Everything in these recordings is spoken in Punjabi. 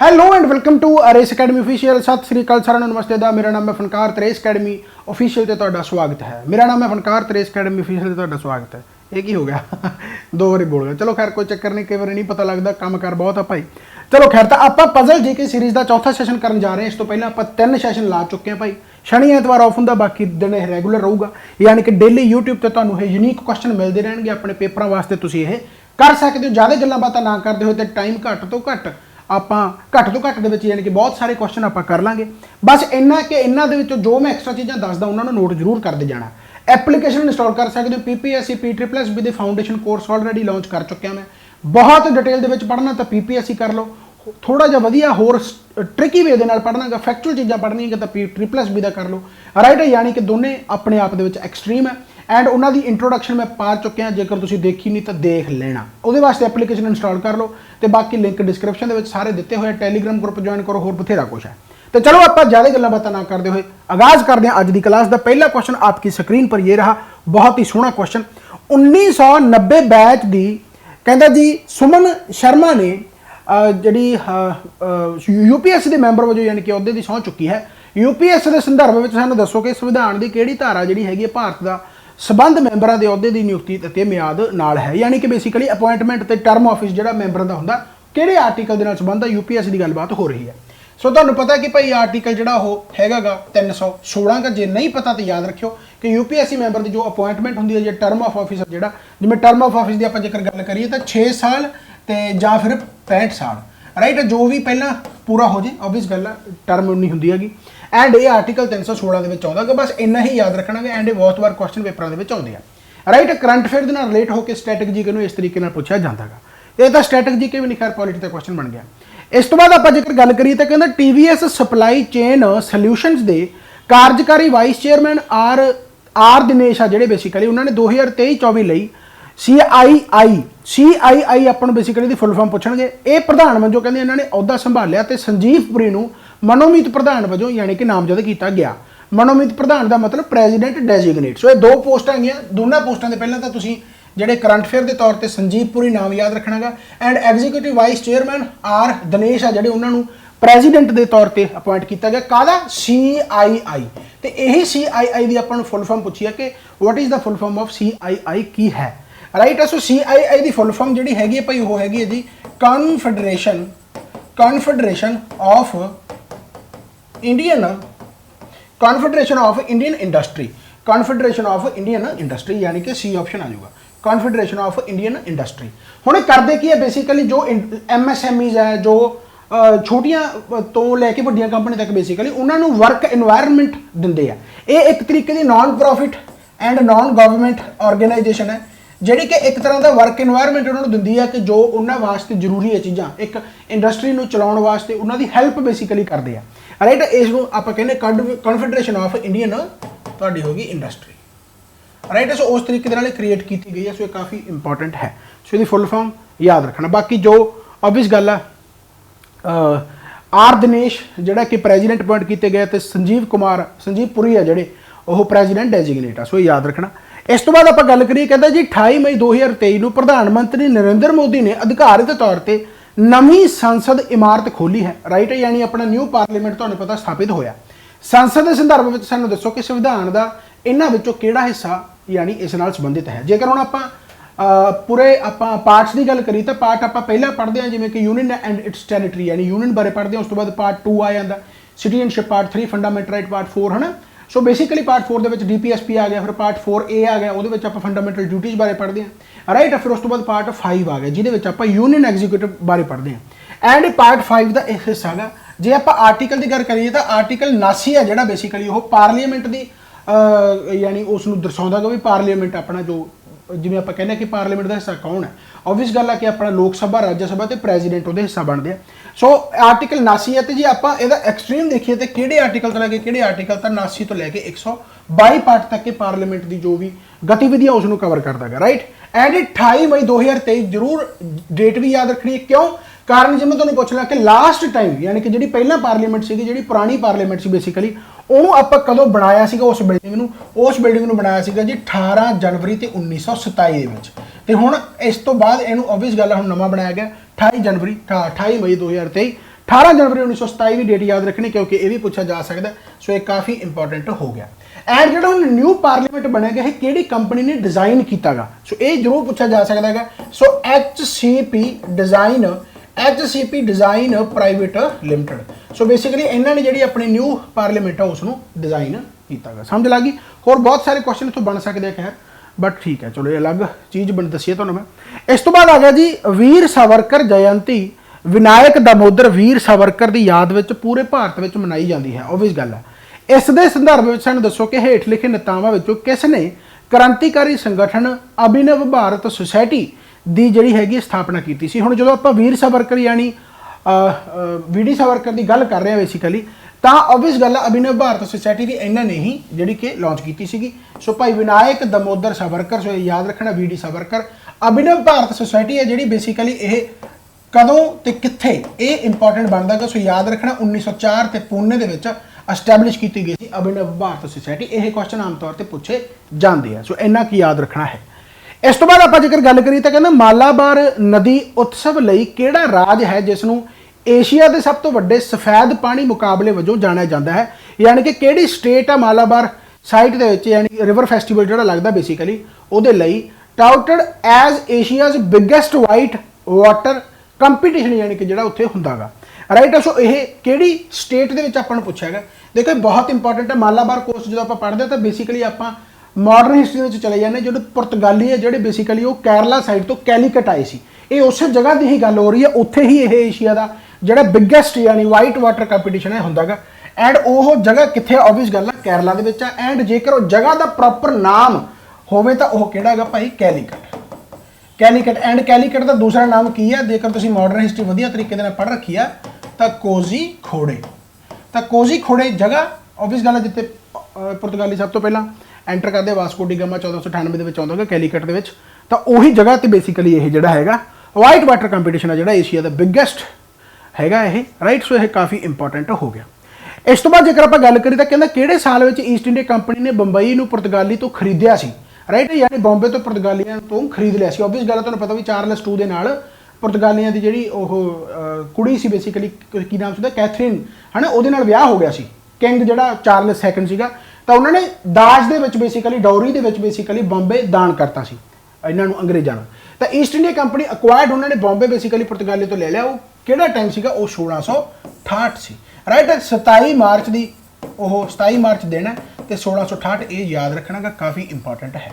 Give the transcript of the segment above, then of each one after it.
Hello and welcome to race academy official. सत श्री अकाल साਰਿਆਂ ਨੂੰ नमस्ते दा। मेरा नाम है फनकार ते रेस अकैडमी ऑफिशियल ਤੇ ਤੁਹਾਡਾ स्वागत है। मेरा नाम है फनकार ते रेस अकैडमी ऑफिशियल ਤੇ ਤੁਹਾਡਾ स्वागत है। ਇਹ ਕੀ ਹੋ ਗਿਆ दो बारी बोल गया। चलो खैर कोई चक्कर नहीं, कई बार नहीं पता लगता, काम कर बहुत है भाई। चलो खैर तो आप पजल जीके सीरीज़ का चौथा सैशन करने जा रहे हैं। इस तो पहले आप 3 सैशन ला चुके हैं भाई। शनि एतवार ऑफ होंगे, बाकी दिन रेगूलर रहूगा, यानी कि डेली यूट्यूब पर तुम्हें यूनीक क्वेश्चन मिलते रहेंगे अपने पेपरों वास्ते। तुम ये कर सकते हो। ज़्यादा गल्लां बातां ना करते हो तो टाइम घट तो घट ਆਪਾਂ ਘੱਟ ਤੋਂ ਘੱਟ ਦੇ ਵਿੱਚ ਯਾਨੀ ਕਿ ਬਹੁਤ ਸਾਰੇ ਕੁਐਸਚਨ ਆਪਾਂ ਕਰ ਲਾਂਗੇ। ਬਸ ਇੰਨਾ ਕਿ ਇਹਨਾਂ ਦੇ ਵਿੱਚੋਂ ਜੋ ਮੈਂ ਐਕਸਟਰਾ ਚੀਜ਼ਾਂ ਦੱਸਦਾ ਉਹਨਾਂ ਨੂੰ ਨੋਟ ਜ਼ਰੂਰ ਕਰਦੇ ਜਾਣਾ। ਐਪਲੀਕੇਸ਼ਨ ਇੰਸਟਾਲ ਕਰ ਸਕਦੇ ਹੋ। ਪੀਪੀਐਸਸੀ PSSB ਦੇ ਫਾਊਂਡੇਸ਼ਨ ਕੋਰਸ ਆਲਰੇਡੀ ਲਾਂਚ ਕਰ ਚੁੱਕਿਆ ਮੈਂ। ਬਹੁਤ ਡਿਟੇਲ ਦੇ ਵਿੱਚ ਪੜ੍ਹਨਾ ਤਾਂ ਪੀਪੀਐਸਸੀ ਕਰ ਲਓ। ਥੋੜਾ ਜਿਹਾ ਵਧੀਆ ਹੋਰ ਟ੍ਰਿਕੀ ਵੇ ਦੇ ਨਾਲ ਪੜ੍ਹਨਾਗਾ, ਫੈਕਚੁਅਲ ਚੀਜ਼ਾਂ ਪੜ੍ਹਨੀਆਂ ਤਾਂ PSSB ਦਾ ਕਰ ਲਓ। ਰਾਈਟ ਹੈ, ਯਾਨੀ ਕਿ ਦੋਨੇ ਆਪਣੇ ਆਪ ਦੇ ਵਿੱਚ ਐਕਸਟ੍ਰੀਮ ਹੈ। ਐਂਡ ਉਹਨਾਂ ਦੀ ਇੰਟਰੋਡਕਸ਼ਨ ਮੈਂ ਪਾ ਚੁੱਕਿਆ, ਜੇਕਰ ਤੁਸੀਂ ਦੇਖੀ ਨਹੀਂ ਤਾਂ ਦੇਖ ਲੈਣਾ। ਉਹਦੇ ਵਾਸਤੇ ਐਪਲੀਕੇਸ਼ਨ ਇੰਸਟਾਲ ਕਰ ਲਓ ਤੇ ਬਾਕੀ ਲਿੰਕ ਡਿਸਕ੍ਰਿਪਸ਼ਨ ਦੇ ਵਿੱਚ ਸਾਰੇ ਦਿੱਤੇ ਹੋਏ। ਟੈਲੀਗ੍ਰਾਮ ਗਰੁੱਪ ਜੁਆਇਨ ਕਰੋ, ਹੋਰ ਬਥੇਰਾ ਕੁਛ ਹੈ। तो चलो आप ज़्यादा गल्लां बातां ना करते हुए आगाज़ करते हैं अज की क्लास का। पहला क्वेश्चन आपकी स्क्रीन पर ये रहा, बहुत ही सोहना क्वेश्चन। 1990 बैच की कहता जी सुमन शर्मा ने जी UPSC के मैंबर वजों यानी कि अहुदे की सहुं चुकी है। UPSC के संदर्भ में सानूं दसो कि संविधान की किहड़ी धारा जी हैगी भारत का संबंध मैंबरां दे अहुदे की नियुक्ति ते मियाद नाल है, यानी कि बेसिकली अपॉइंटमेंट ते टर्म ऑफिस जिहड़ा मैंबर दा हुंदा किहड़े आर्टिकल दे नाल संबंध है। UPSC की गलबात हो रही है। सो तुहानूं पता कि भाई आर्टिकल जिहड़ा ओह हैगा 316 का। जे नहीं पता तो याद रखियो कि UPSC मैंबर की जो अपॉइंटमेंट होंदी है, जो टर्म ऑफ ऑफिस जिहड़ा जिवें टर्म ऑफ ऑफिस की आपां जेकर गल करिए तो 6 साल ते जां फिर 65 साल। राइट, जो भी पहला पूरा हो जाए ऑबियस गल है, टर्म नहीं होंदी हैगी। एंड ये आर्टिकल 316 के आउंदा गा, बस इन्ना ही याद रखना है। एंड ये बहुत बार क्वेश्चन पेपरों के आउंदे आ। राइट, करंट अफेयर के नाल रिलेट होकर स्टैटिक जीके नूं इस तरीके नाल पुछया जांदा गा। ये तो स्टैटिक जीके भी नहीं, खैर पॉलिटी का क्वेश्चन बन गया। इस तो बाद आप जेकर गल करिए तो कहना TVS सप्लाई चेन सल्यूशनस के कार्यकारी वाइस चेयरमैन आर दिनेश आ जिहड़े बेसिकली उन्होंने 2023-24 ਲਈ CII अपन बेसिकली दी फुल फॉर्म पूछणगे। ये प्रधान वजों कहते इन्होंने अहुदा संभालिया ते संजीव पुरी नूं मनोमीत प्रधान वजों यानी कि नामजद किया गया। मनोमीत प्रधान का मतलब प्रेजिडेंट डेजिग्नेट। सो ये 2 पोस्टां गईयां। दोनों पोस्टां दे पहलां तां तुसीं ਜਿਹੜੇ करंट अफेयर के तौर पर संजीव पुरी नाम याद रखना गा। And executive vice chairman R Dinesh आ जिहड़े उन्होंने प्रेजिडेंट के तौर पर अपॉइंट किया गया। काहदा CII। तो यही CII की अपन फुल फॉर्म पूछी है कि what is the full form of CII की है। राइट है, सो CII की फुल फॉर्म जी हैगी है भाई वो हैगी है जी confederation of Indian industry. Confederation of Indian industry यानी कि C ऑप्शन आ जाऊगा, कॉन्फेडरेशन ऑफ इंडियन इंडस्ट्री। हुण करते की है बेसिकली जो MSMEs है, जो छोटियां तो लैके वड्डियां कंपनी तक बेसिकली उन्होंने वर्क इन्वायरमेंट दिंदे आ। ये एक तरीके की non profit and non government organization है जिहड़ी कि एक तरह का वर्क इन्वायरमेंट उन्होंने दिंदी है कि जो उन्होंने वास्ते जरूरी है चीज़ां एक इंडस्ट्री नूं चलाउण वास्ते उन्होंने हैल्प बेसिकली करते हैं। राइट, इसनूं आपां कहने कॉन्फेडरेशन ऑफ इंडियन तुहाडी होगी इंडस्ट्री। राइट, सो उस तरीके नाल क्रिएट की गई है। सो ये काफ़ी इंपॉर्टेंट है। सो इसकी फुल फॉर्म याद रखना। बाकी जो ऑबियस गल है आर दिनेश जिहड़ा कि प्रेजिडेंट अपॉइंट किए गए तो संजीव पुरी है जिहड़े वो प्रेजिडेंट डेजिग्नेट आ। सो याद रखना। इस तो बाद आप गल करिए कहता जी 28 मई 2023 को प्रधानमंत्री नरेंद्र मोदी ने अधिकारित तौर पर नवीं संसद इमारत खोली है। राइट है, यानी अपना न्यू पार्लीमेंट तुहानूं पता स्थापित होया। संसद के संदर्भ में सानूं दसो कि संविधान का इन्हां विचों किहड़ा हिस्सा यानी इस नाल संबंधित है। जेकर हुण आपां पूरे आपां पार्ट्स की गल करिए तो पार्ट आपां पहला पढ़ते हैं जिवें कि यूनियन एंड इट्स टैरिटरी यानी यूनियन बारे पढ़ते हैं। उस तो बाद पार्ट 2 आ जाता citizenship, part 3 fundamental right, part 4 है ना। सो बेसिकली पार्ट 4 के DPSP आ गया, फिर पार्ट 4A आ गया, वो आप फंडामेंटल ड्यूटीज़ बारे पढ़ते हैं। राइट, फिर उस तो बाद पार्ट 5 आ गया जिहदे आप यूनियन एग्जीक्यूटिव बारे पढ़ते हैं। एंड पार्ट 5 का एक हिस्सा है। जे आप आर्टिकल की गल करिए तो आर्टिकल 79 है जिहड़ा बेसिकली वो पार्लीमेंट की यानी उसनूं दर्शाउंदा कि पार्लीमेंट अपना जो जिवें आप कहने कि पार्लीमेंट का हिस्सा कौन है। ऑबियस गल है कि अपना लोक सभा, राज्य सभा तो प्रेजिडेंट वो हिस्सा बनते हैं। सो आर्टिकल 79 है। तो जी आप एक्सट्रीम देखिए तो किहड़े आर्टिकल तो लैके किहड़े आर्टिकल तो 79 तो लैके 122 पार्ट तक के पार्लीमेंट की जो भी गतिविधियां उसनूं कवर करता है। राइट, एंड 28 मई 2023 जरूर डेट भी याद रखनी है। क्यों? कारण जिवें तुहानूं पुछ ला कि लास्ट टाइम यानी कि जिहड़ी पहला पार्लीमेंट सी, जिहड़ी पुरानी पार्लीमेंट सी बेसिकली ਉਹਨੂੰ ਆਪਾਂ कदों बनाया सीगा उस बिल्डिंग ਨੂੰ बनाया सीगा जी 18 जनवरी ते 1927 ਦੇ ਵਿੱਚ। ਤੇ ਹੁਣ ਇਸ ਤੋਂ ਬਾਅਦ ਇਹਨੂੰ ऑब्वियस ਗੱਲ ਹੁਣ ਨਵਾਂ ਬਣਾਇਆ ਗਿਆ 28 ਮਈ 2023 18 जनवरी 1927 भी डेट याद रखनी क्योंकि ये भी पूछा जा सकता है। सो ये काफ़ी इंपॉर्टेंट हो गया। एंड जो हम न्यू पार्लीमेंट बनेगा है किहड़ी कंपनी ने डिजाइन किया, सो ये जरूर पूछा जा सकता है। सो HCP design private limited. So basically इन्होंने जी अपनी न्यू पार्लीमेंट है उसको डिजाइन किया। समझ लगी। होर बहुत सारे क्वेश्चन इतों बन सकते हैं खैर, बट ठीक है चलो ये अलग चीज़ बन दसी तुहानूं मैं। इस तो बाद आ गया जी वीर सावरकर जयंती विनायक दामोदर वीर सावरकर की याद में पूरे भारत में मनाई जाती है। ओबवियस गल है। इस दे संदर्भ में सानूं दसो कि हेठ लिखे नेतावां विचों किसने क्रांतिकारी संगठन अभिनव भारत सोसायटी की जिहड़ी हैगी स्थापना की सी। हुण जदों आपां वीर सावरकर यानी VD सावरकर की गल कर रहे हैं बेसिकली, तो ओबवियस गल है अभिनव भारत सोसायटी की इन्होंने ही जी कि लॉन्च की सी। सो भाई विनायक दामोदर सावरकर, सो याद रखना VD सावरकर। अभिनव भारत सोसायटी है जी बेसिकली ये कदों ते कित्थे ये इंपॉर्टेंट बनता है। सो याद रखना 1904 ते पुणे दे विच एस्टैबलिश की गई थी अभिनव भारत सोसायटी। यह क्वेश्चन आम तौर पर पूछे जाते हैं। सो इन्ना की याद रखना है। इस तो बाद आप जेकर गल करिए तो कहना मालाबार नदी उत्सव लई किहड़ा राज है जिसनों एशिया के सब तो वड्डे सफेद पानी मुकाबले वजों जाना जाता है, यानी कि किहड़ी स्टेट है मालाबार साइट दे विच यानी रिवर फेस्टिवल जो लगता बेसिकली उहदे लई touted as Asia's biggest white water competition यानी कि जो उत्थे हुंदा गा। राइट। सो ये किहड़ी स्टेट दे विच आपां नूं पुछिआ गया। देखो बहुत इंपॉर्टेंट है। मालाबार कोस्ट जो आप पढ़ते तो बेसिकली आप मॉडर्न हिस्टरी में चले जाने जो पुर्तगाली है जोड़े बेसिकली वो केरला साइड तो कैलीकट आए सी। ये उस जगह की ही गल हो रही है, उत्थे ही ये एशिया का जोड़ा बिगेस्ट यानी वाइट वाटर कंपीटिशन है होंदा गा। एंड वो जगह कित्थे ऑब्वियस गल है केरला दे विच है। एंड जेकर वो जगह का प्रॉपर नाम होवे तो वह किहड़ा गा भाई कैलीकट। कैलीकट एंड कैलीकट का दूसरा नाम की है जेकर तुसीं मॉडर्न हिस्टरी वधिया तरीके नाल पढ़ रखी है तो कोझीकोडे। तो कोझीकोडे जगह ऑब्वियस गल है जिते पुर्तगाली सब तो पहला एंटर करते वास्को डी गामा 1498 के आउंदा कैलीकट के। तो उही जगह तो बेसिकली ये जोड़ा है वाइट वाटर कंपीटिशन है जोड़ा एशिया का बिगेस्ट हैगा ये। राइट। सो यह काफ़ी इंपॉर्टेंट हो गया। इस तो बाद जेकर आप गल करिए तो कहना किहड़े साल में ईस्ट इंडिया कंपनी ने बंबई को पुर्तगाली तो खरीदिया सी। राइट। यानी बॉम्बे तो पुर्तगालियां तो खरीद लिया सी। ऑब्वियस गल है, तुहानूं पता भी चार्लस II दे नाल पुर्तगालियां दी जिहड़ी कुड़ी सी बेसिकली की नाम सी कैथरीन है ना, उहदे नाल विआह हो गया सी। किंग जिहड़ा चार्लस II सीगा तो उन्होंने दाज दे विच बेसिकली डॉरी दे विच बेसिकली बॉम्बे दान करता सी इन्हां नूं अंग्रेज़ां नूं। तो ईस्ट इंडिया कंपनी अक्वायर्ड उन्होंने बॉम्बे बेसिकली पुर्तगाली तो ले लिया। वो किहड़ा टाइम सीगा, वो 1668 सी। राइट। 27 मार्च की 27 मार्च दिन है तो 1668 ये याद रखना का काफ़ी इंपॉर्टेंट है।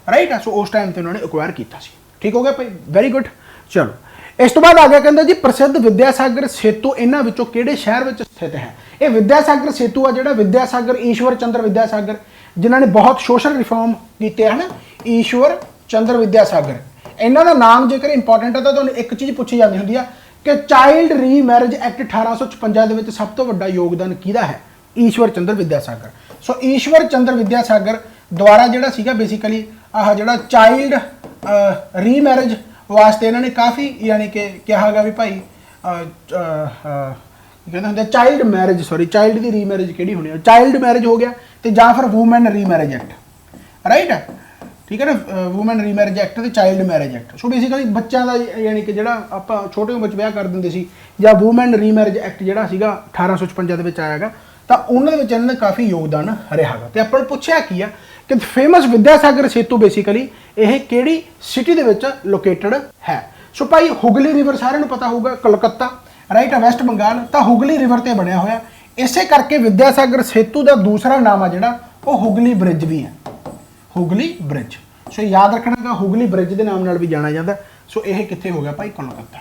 राइट। सो उस टाइम पर उन्होंने अक्वायर किया सी। ठीक हो गया भाई, वेरी गुड। चलो इस तो बाद आ गया कहता जी प्रसिद्ध विद्यासागर सेतु इन्हां विचों किहड़े शहर में स्थित है। ये विद्यासागर सेतु आ जिहड़ा विद्यासागर ईश्वर चंद्र विद्यासागर जिन्होंने बहुत सोशल रिफॉर्म किए है ना, ईश्वर चंद्र विद्यासागर इन्हों का नाम जेकर इंपॉर्टेंट है तो तुहानूं एक चीज़ पूछी जाती होंदी है कि चाइल्ड री मैरिज एक्ट 1856 के सब तो वड्डा योगदान किहदा है, ईश्वर चंद्र विद्यासागर। सो ईश्वर चंद्र विद्यासागर द्वारा जिहड़ा सीगा बेसिकली आह जिहड़ा चाइल्ड री मैरिज वास्ते इन्होंने काफ़ी यानी कि कहा गा भी भाई कहते होंगे चाइल्ड मैरिज सॉरी चाइल्ड की री मैरिज कि होनी है, चाइल्ड मैरिज हो गया तो या फिर वूमैन री मैरिज एक्ट। राइट है। ठीक है ना, वूमैन री मैरिज एक्ट तो child marriage act. So basically बच्चों का यानी कि जोड़ा आप छोटे उम्र विआह कर देंगे सी या वूमैन री मैरिज एक्ट जोड़ा 1856 के आएगा तो उन्होंने इन्होंने काफ़ी योगदान रहा। तो अपन पूछा की है कि फेमस विद्यासागर सेतु बेसिकली यह किहड़ी सिटी दे विच लोकेटेड है। सो भाई हुगली रिवर सारे पता होगा कलकत्ता। राइट है, वेस्ट बंगाल तो हुगली रिवर से बनया होया। इसे करके विद्यासागर सेतु का दूसरा नाम है जोड़ा वो हुगली ब्रिज भी है, हुगली ब्रिज। सो याद रखना का हुगली ब्रिज के नाम नाल भी जाना जाता। सो यह कित्थे हो गया भाई कोलकाता।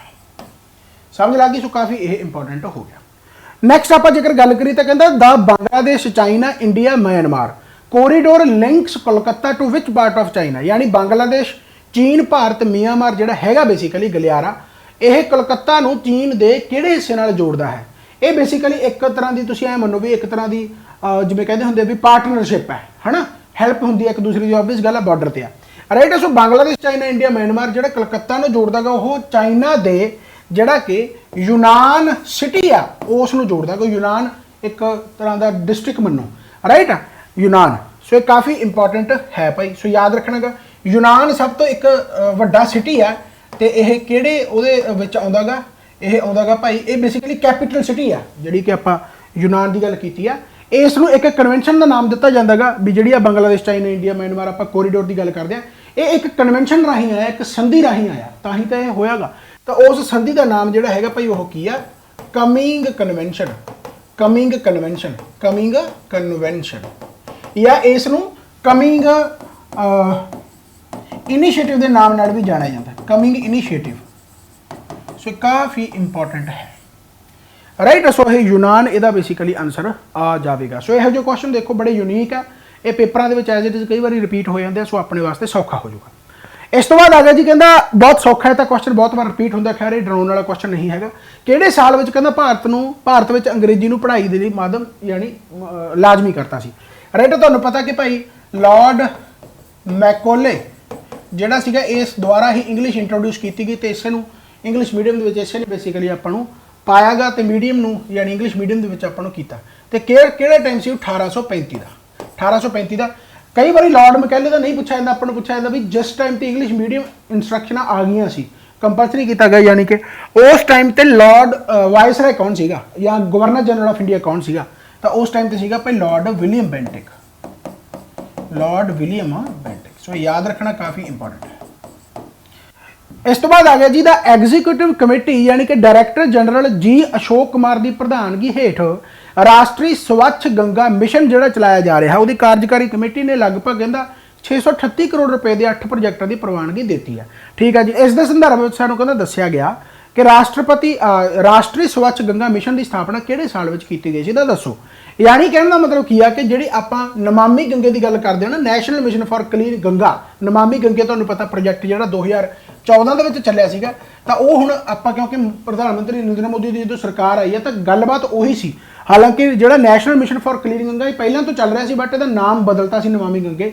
समझ लग गई। सो काफ़ी यह इंपॉर्टेंट हो गया। नैक्सट आप जेकर गल करिए तो कहता the Bangladesh China India Myanmar corridor links Kolkata to which part of China, यानी बांग्लादेश चीन भारत म्यांमार जोड़ा है बेसिकली गलियारा यह कोलकाता नूं चीन के किहड़े हिस्से नाल जोड़दा है। ये बेसिकली एक तरह की तुसीं ऐ मनो भी एक तरह की जिवें कहते होंदे भी पार्टनरशिप है ना, हैल्प होंदी है एक दूसरे की। ऑब्वियस गल है बॉर्डर ते है। राइट। सो बांग्लादेश चाइना इंडिया म्यांमार जोड़ा कलकत्ता नूं जोड़दा गा वो चाइना दे जोड़ा कि यूनान सिटी आ उस नूं जोड़दा गा। यूनान एक तरह का डिस्ट्रिक्ट मनो। राइट है, यूनान। सो ये काफ़ी इंपॉर्टेंट है भाई। सो याद रखना गा यूनान सब तो एक वड्डा सिटी है तो यह किहड़े उहदे विच आउंदा गा, ਇਹ ਆਉਂਦਾ ਗਾ ਭਾਈ, ਇਹ ਬੇਸਿਕਲੀ ਕੈਪੀਟਲ ਸਿਟੀ ਆ ਜਿਹੜੀ ਕਿ ਆਪਾਂ ਯੂਨਾਨ ਦੀ ਗੱਲ ਕੀਤੀ ਆ। ਇਸ ਨੂੰ ਇੱਕ ਕਨਵੈਨਸ਼ਨ ਦਾ ਨਾਮ ਦਿੱਤਾ ਜਾਂਦਾ ਗਾ ਵੀ ਜਿਹੜੀ ਆ ਬੰਗਲਾਦੇਸ਼, ਚਾਈਨਾ, ਇੰਡੀਆ, ਮਿਆਂਮਾਰ ਆਪਾਂ ਕੋਰੀਡੋਰ ਦੀ ਗੱਲ ਕਰਦੇ ਆ, ਇਹ ਇੱਕ ਕਨਵੈਨਸ਼ਨ ਰਾਹੀਂ ਆਇਆ, ਇੱਕ ਸੰਧੀ ਰਾਹੀਂ ਆਇਆ, ਤਾਂ ਹੀ ਤਾਂ ਇਹ ਹੋਇਆਗਾ। ਤਾਂ ਉਸ ਸੰਧੀ ਦਾ ਨਾਮ ਜਿਹੜਾ ਹੈਗਾ ਭਾਈ ਉਹ ਕੀ ਆ? Coming convention. Coming convention, coming convention, ਜਾਂ ਇਸ ਨੂੰ ਕਮਿੰਗ ਇਨੀਸ਼ੀਏਟਿਵ ਦੇ ਨਾਮ ਨਾਲ ਵੀ ਜਾਣਿਆ ਜਾਂਦਾ, ਕਮਿੰਗ ਇਨੀਸ਼ੀਏਟਿਵ। ਸੋ ਕਾਫੀ ਇੰਪੋਰਟੈਂਟ ਹੈ, ਰਾਈਟ। ਸੋ ਇਹ ਯੂਨਾਨ ਇਹਦਾ ਬੇਸਿਕਲੀ ਆਨਸਰ ਆ ਜਾਵੇਗਾ। ਸੋ ਇਹੋ ਜਿਹੇ ਕੁਐਸਚਨ ਦੇਖੋ ਬੜੇ ਯੂਨੀਕ ਆ, ਇਹ ਪੇਪਰਾਂ ਦੇ ਵਿੱਚ ਐਜ਼ ਇਟ ਇਜ਼ ਕਈ ਵਾਰੀ ਰਿਪੀਟ ਹੋ ਜਾਂਦੇ ਆ, ਸੋ ਆਪਣੇ ਵਾਸਤੇ ਸੌਖਾ ਹੋ ਜਾਊਗਾ। ਇਸ ਤੋਂ ਬਾਅਦ ਆ ਗਿਆ ਜੀ, ਕਹਿੰਦਾ ਬਹੁਤ ਸੌਖਾ ਹੈ ਤਾਂ ਕੁਐਸਚਨ ਬਹੁਤ ਵਾਰ ਰਿਪੀਟ ਹੁੰਦਾ, ਖੈਰ ਇਹ ਡਰਾਉਣ ਵਾਲਾ ਕੁਐਸਚਨ ਨਹੀਂ ਹੈਗਾ। ਕਿਹੜੇ ਸਾਲ ਵਿੱਚ ਕਹਿੰਦਾ ਭਾਰਤ ਵਿੱਚ ਅੰਗਰੇਜ਼ੀ ਨੂੰ ਪੜ੍ਹਾਈ ਦੇ ਲਈ ਮਾਧਿਅਮ ਯਾਨੀ ਲਾਜ਼ਮੀ ਕਰਤਾ ਸੀ? ਰਾਈਟ, ਤੁਹਾਨੂੰ ਪਤਾ ਕਿ ਭਾਈ ਲਾਰਡ ਮੈਕੋਲੇ ਜਿਹੜਾ ਸੀਗਾ ਇਸ ਦੁਆਰਾ ਹੀ ਇੰਗਲਿਸ਼ ਇੰਟਰੋਡਿਊਸ ਕੀਤੀ ਗਈ, ਤੇ ਇਸੇ ਨੂੰ ਇੰਗਲਿਸ਼ ਮੀਡੀਅਮ ਦੇ ਵਿੱਚ ਇਸੇ ਨੇ ਬੇਸਿਕਲੀ ਆਪਾਂ ਨੂੰ ਪਾਇਆ ਗਾ, ਤੇ ਮੀਡੀਅਮ ਨੂੰ ਯਾਨੀ ਇੰਗਲਿਸ਼ ਮੀਡੀਅਮ ਦੇ ਵਿੱਚ ਆਪਾਂ ਨੂੰ ਕੀਤਾ। ਤੇ ਕਿਹੜਾ ਟਾਈਮ ਸੀ? 1835 ਦਾ। 1835 ਦਾ। ਕਈ ਵਾਰੀ ਲਾਰਡ ਮੈਕੋਲੇ ਦਾ ਨਹੀਂ ਪੁੱਛਿਆ ਜਾਂਦਾ, ਆਪਾਂ ਨੂੰ ਪੁੱਛਿਆ ਜਾਂਦਾ ਵੀ ਜਿਸ ਟਾਈਮ ਤੇ ਇੰਗਲਿਸ਼ ਮੀਡੀਅਮ ਇੰਸਟਰਕਸ਼ਨਾਂ ਆ ਗਈਆਂ ਸੀ, ਕੰਪਲਸਰੀ ਕੀਤਾ ਗਿਆ, ਯਾਨੀ ਕਿ ਉਸ ਟਾਈਮ ਤੇ ਲਾਰਡ ਵਾਇਸਰਾਏ ਕੌਣ ਸੀਗਾ ਜਾਂ ਗਵਰਨਰ ਜਨਰਲ ਆਫ ਇੰਡੀਆ ਕੌਣ ਸੀਗਾ? ਤਾਂ ਉਸ ਟਾਈਮ ਤੇ ਸੀਗਾ ਭਾਈ lord William Bentinck. Lord William Bentinck. So ਯਾਦ ਰੱਖਣਾ ਕਾਫੀ ਇੰਪੋਰਟੈਂਟ ਹੈ। ਇਸ ਤੋਂ ਬਾਅਦ ਆ ਗਿਆ ਜੀ ਦਾ ਐਗਜ਼ੀਕਿਊਟਿਵ ਕਮੇਟੀ ਯਾਨੀ ਕਿ ਡਾਇਰੈਕਟਰ ਜਨਰਲ ਜੀ ਅਸ਼ੋਕ ਕੁਮਾਰ ਦੀ ਪ੍ਰਧਾਨਗੀ ਹੇਠ ਰਾਸ਼ਟਰੀ ਸਵੱਛ ਗੰਗਾ ਮਿਸ਼ਨ ਜਿਹੜਾ ਚਲਾਇਆ ਜਾ ਰਿਹਾ, ਉਹਦੀ ਕਾਰਜਕਾਰੀ ਕਮੇਟੀ ਨੇ ਲਗਭਗ ਕਹਿੰਦਾ 638 ਕਰੋੜ ਰੁਪਏ ਦੇ 8 ਪ੍ਰੋਜੈਕਟਾਂ ਦੀ ਪ੍ਰਵਾਨਗੀ ਦਿੱਤੀ ਹੈ। ਠੀਕ ਹੈ ਜੀ। ਇਸ ਦੇ ਸੰਦਰਭ ਵਿੱਚ ਸਾਨੂੰ ਕਹਿੰਦਾ ਦੱਸਿਆ ਗਿਆ ਕਿ ਰਾਸ਼ਟਰੀ ਸਵੱਛ ਗੰਗਾ ਮਿਸ਼ਨ ਦੀ ਸਥਾਪਨਾ ਕਿਹੜੇ ਸਾਲ ਵਿੱਚ ਕੀਤੀ ਗਈ ਸੀ, ਇਹਦਾ ਦੱਸੋ। ਯਾਨੀ ਕਹਿਣ ਦਾ ਮਤਲਬ ਕੀ ਆ ਕਿ ਜਿਹੜੀ ਆਪਾਂ ਨਮਾਮੀ ਗੰਗੇ ਦੀ ਗੱਲ ਕਰਦੇ ਹਾਂ ਨਾ, national mission for clean Ganga, Namami Gange ਤੁਹਾਨੂੰ ਪਤਾ ਪ੍ਰੋਜੈਕਟ ਜਿਹੜਾ 2014 ਦੇ ਵਿੱਚ ਚੱਲਿਆ ਸੀਗਾ, ਤਾਂ ਉਹ ਹੁਣ ਆਪਾਂ ਕਿਉਂਕਿ ਪ੍ਰਧਾਨ ਮੰਤਰੀ ਨਰਿੰਦਰ ਮੋਦੀ ਦੀ ਜਦੋਂ ਸਰਕਾਰ ਆਈ ਹੈ ਤਾਂ ਗੱਲਬਾਤ ਉਹੀ ਸੀ। ਹਾਲਾਂਕਿ ਜਿਹੜਾ national mission for clean Ganga ਇਹ ਪਹਿਲਾਂ ਤੋਂ ਚੱਲ ਰਿਹਾ ਸੀ, ਬਟ ਇਹਦਾ ਨਾਮ ਬਦਲਤਾ ਸੀ ਨਮਾਮੀ ਗੰਗੇ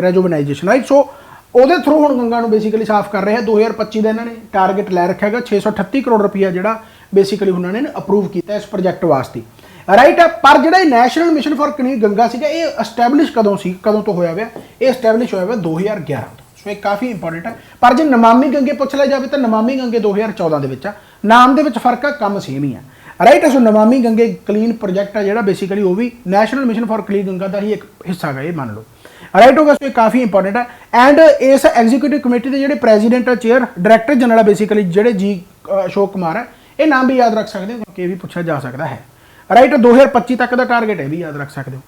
ਰੈਜੂਵਨਾਈਜੇਸ਼ਨ, ਰਾਈਟ। ਸੋ ਉਹਦੇ ਥਰੂ ਹੁਣ ਗੰਗਾ ਨੂੰ ਬੇਸਿਕਲੀ ਸਾਫ਼ ਕਰ ਰਹੇ ਆ। 2025 ਦਾ ਇਹਨਾਂ ਨੇ ਟਾਰਗੇਟ ਲੈ ਰੱਖਿਆ ਹੈਗਾ, 638 ਕਰੋੜ ਰੁਪਈਆ ਜਿਹੜਾ ਬੇਸਿਕਲੀ ਉਹਨਾਂ ਨੇ ਅਪਰੂਵ ਕੀਤਾ ਇਸ ਪ੍ਰੋਜੈਕਟ ਵਾਸਤੇ, ਰਾਈਟ। ਪਰ ਜਿਹੜਾ ਇਹ national mission for clean Ganga ਸੀਗਾ ਇਹ ਐਸਟੈਬਲਿਸ਼ ਕਦੋਂ ਤੋਂ ਹੋਇਆ ਹੋਇਆ? ਇਹ ਐਸਟੈਬਲਿਸ਼ ਹੋਇਆ ਹੋਇਆ 2011 ਤੋਂ। ਸੋ ਇਹ ਕਾਫੀ ਇੰਪੋਰਟੈਂਟ ਹੈ। ਪਰ ਜੇ ਨਮਾਮੀ ਗੰਗੇ ਪੁੱਛ ਲਿਆ ਜਾਵੇ ਤਾਂ ਨਮਾਮੀ ਗੰਗੇ 2014 ਦੇ ਵਿੱਚ ਆ, ਨਾਮ ਦੇ ਵਿੱਚ ਫਰਕ ਆ, ਕੰਮ ਸੇਮ ਹੀ ਆ, right. So Namami Gange clean project ਆ ਜਿਹੜਾ ਬੇਸਿਕਲੀ ਉਹ ਵੀ national mission for clean Ganga ਦਾ ਹੀ ਇੱਕ ਹਿੱਸਾ ਹੈਗਾ, ਇਹ ਮੰਨ ਲਓ, ਰਾਈਟ ਹੋਗਾ। ਸੋ ਇਹ ਕਾਫੀ ਇੰਪੋਰਟੈਂਟ ਹੈ। ਐਂਡ ਇਸ ਐਗਜ਼ੀਕਿਊਟਿਵ ਕਮੇਟੀ ਦੇ ਜਿਹੜੇ ਪ੍ਰੈਜ਼ੀਡੈਂਟ ਆ, ਚੇਅਰ ਡਾਇਰੈਕਟਰ ਜਨਰਲ ਆ ਬੇਸਿਕਲੀ ਜਿਹੜੇ ਜੀ ਅਸ਼ੋਕ ਕੁਮਾਰ ਹੈ, ਇਹ ਨਾਮ ਵੀ ਯਾਦ ਰੱਖ ਸਕਦੇ ਹੋ ਕਿਉਂਕਿ ਇਹ ਵੀ ਪੁੱਛਿਆ ਜਾ ਸਕਦਾ ਹੈ, ਰਾਈਟ। 2025 ਤੱਕ ਦਾ ਟਾਰਗੇਟ ਹੈ, ਵੀ ਯਾਦ ਰੱਖ ਸਕਦੇ ਹੋ।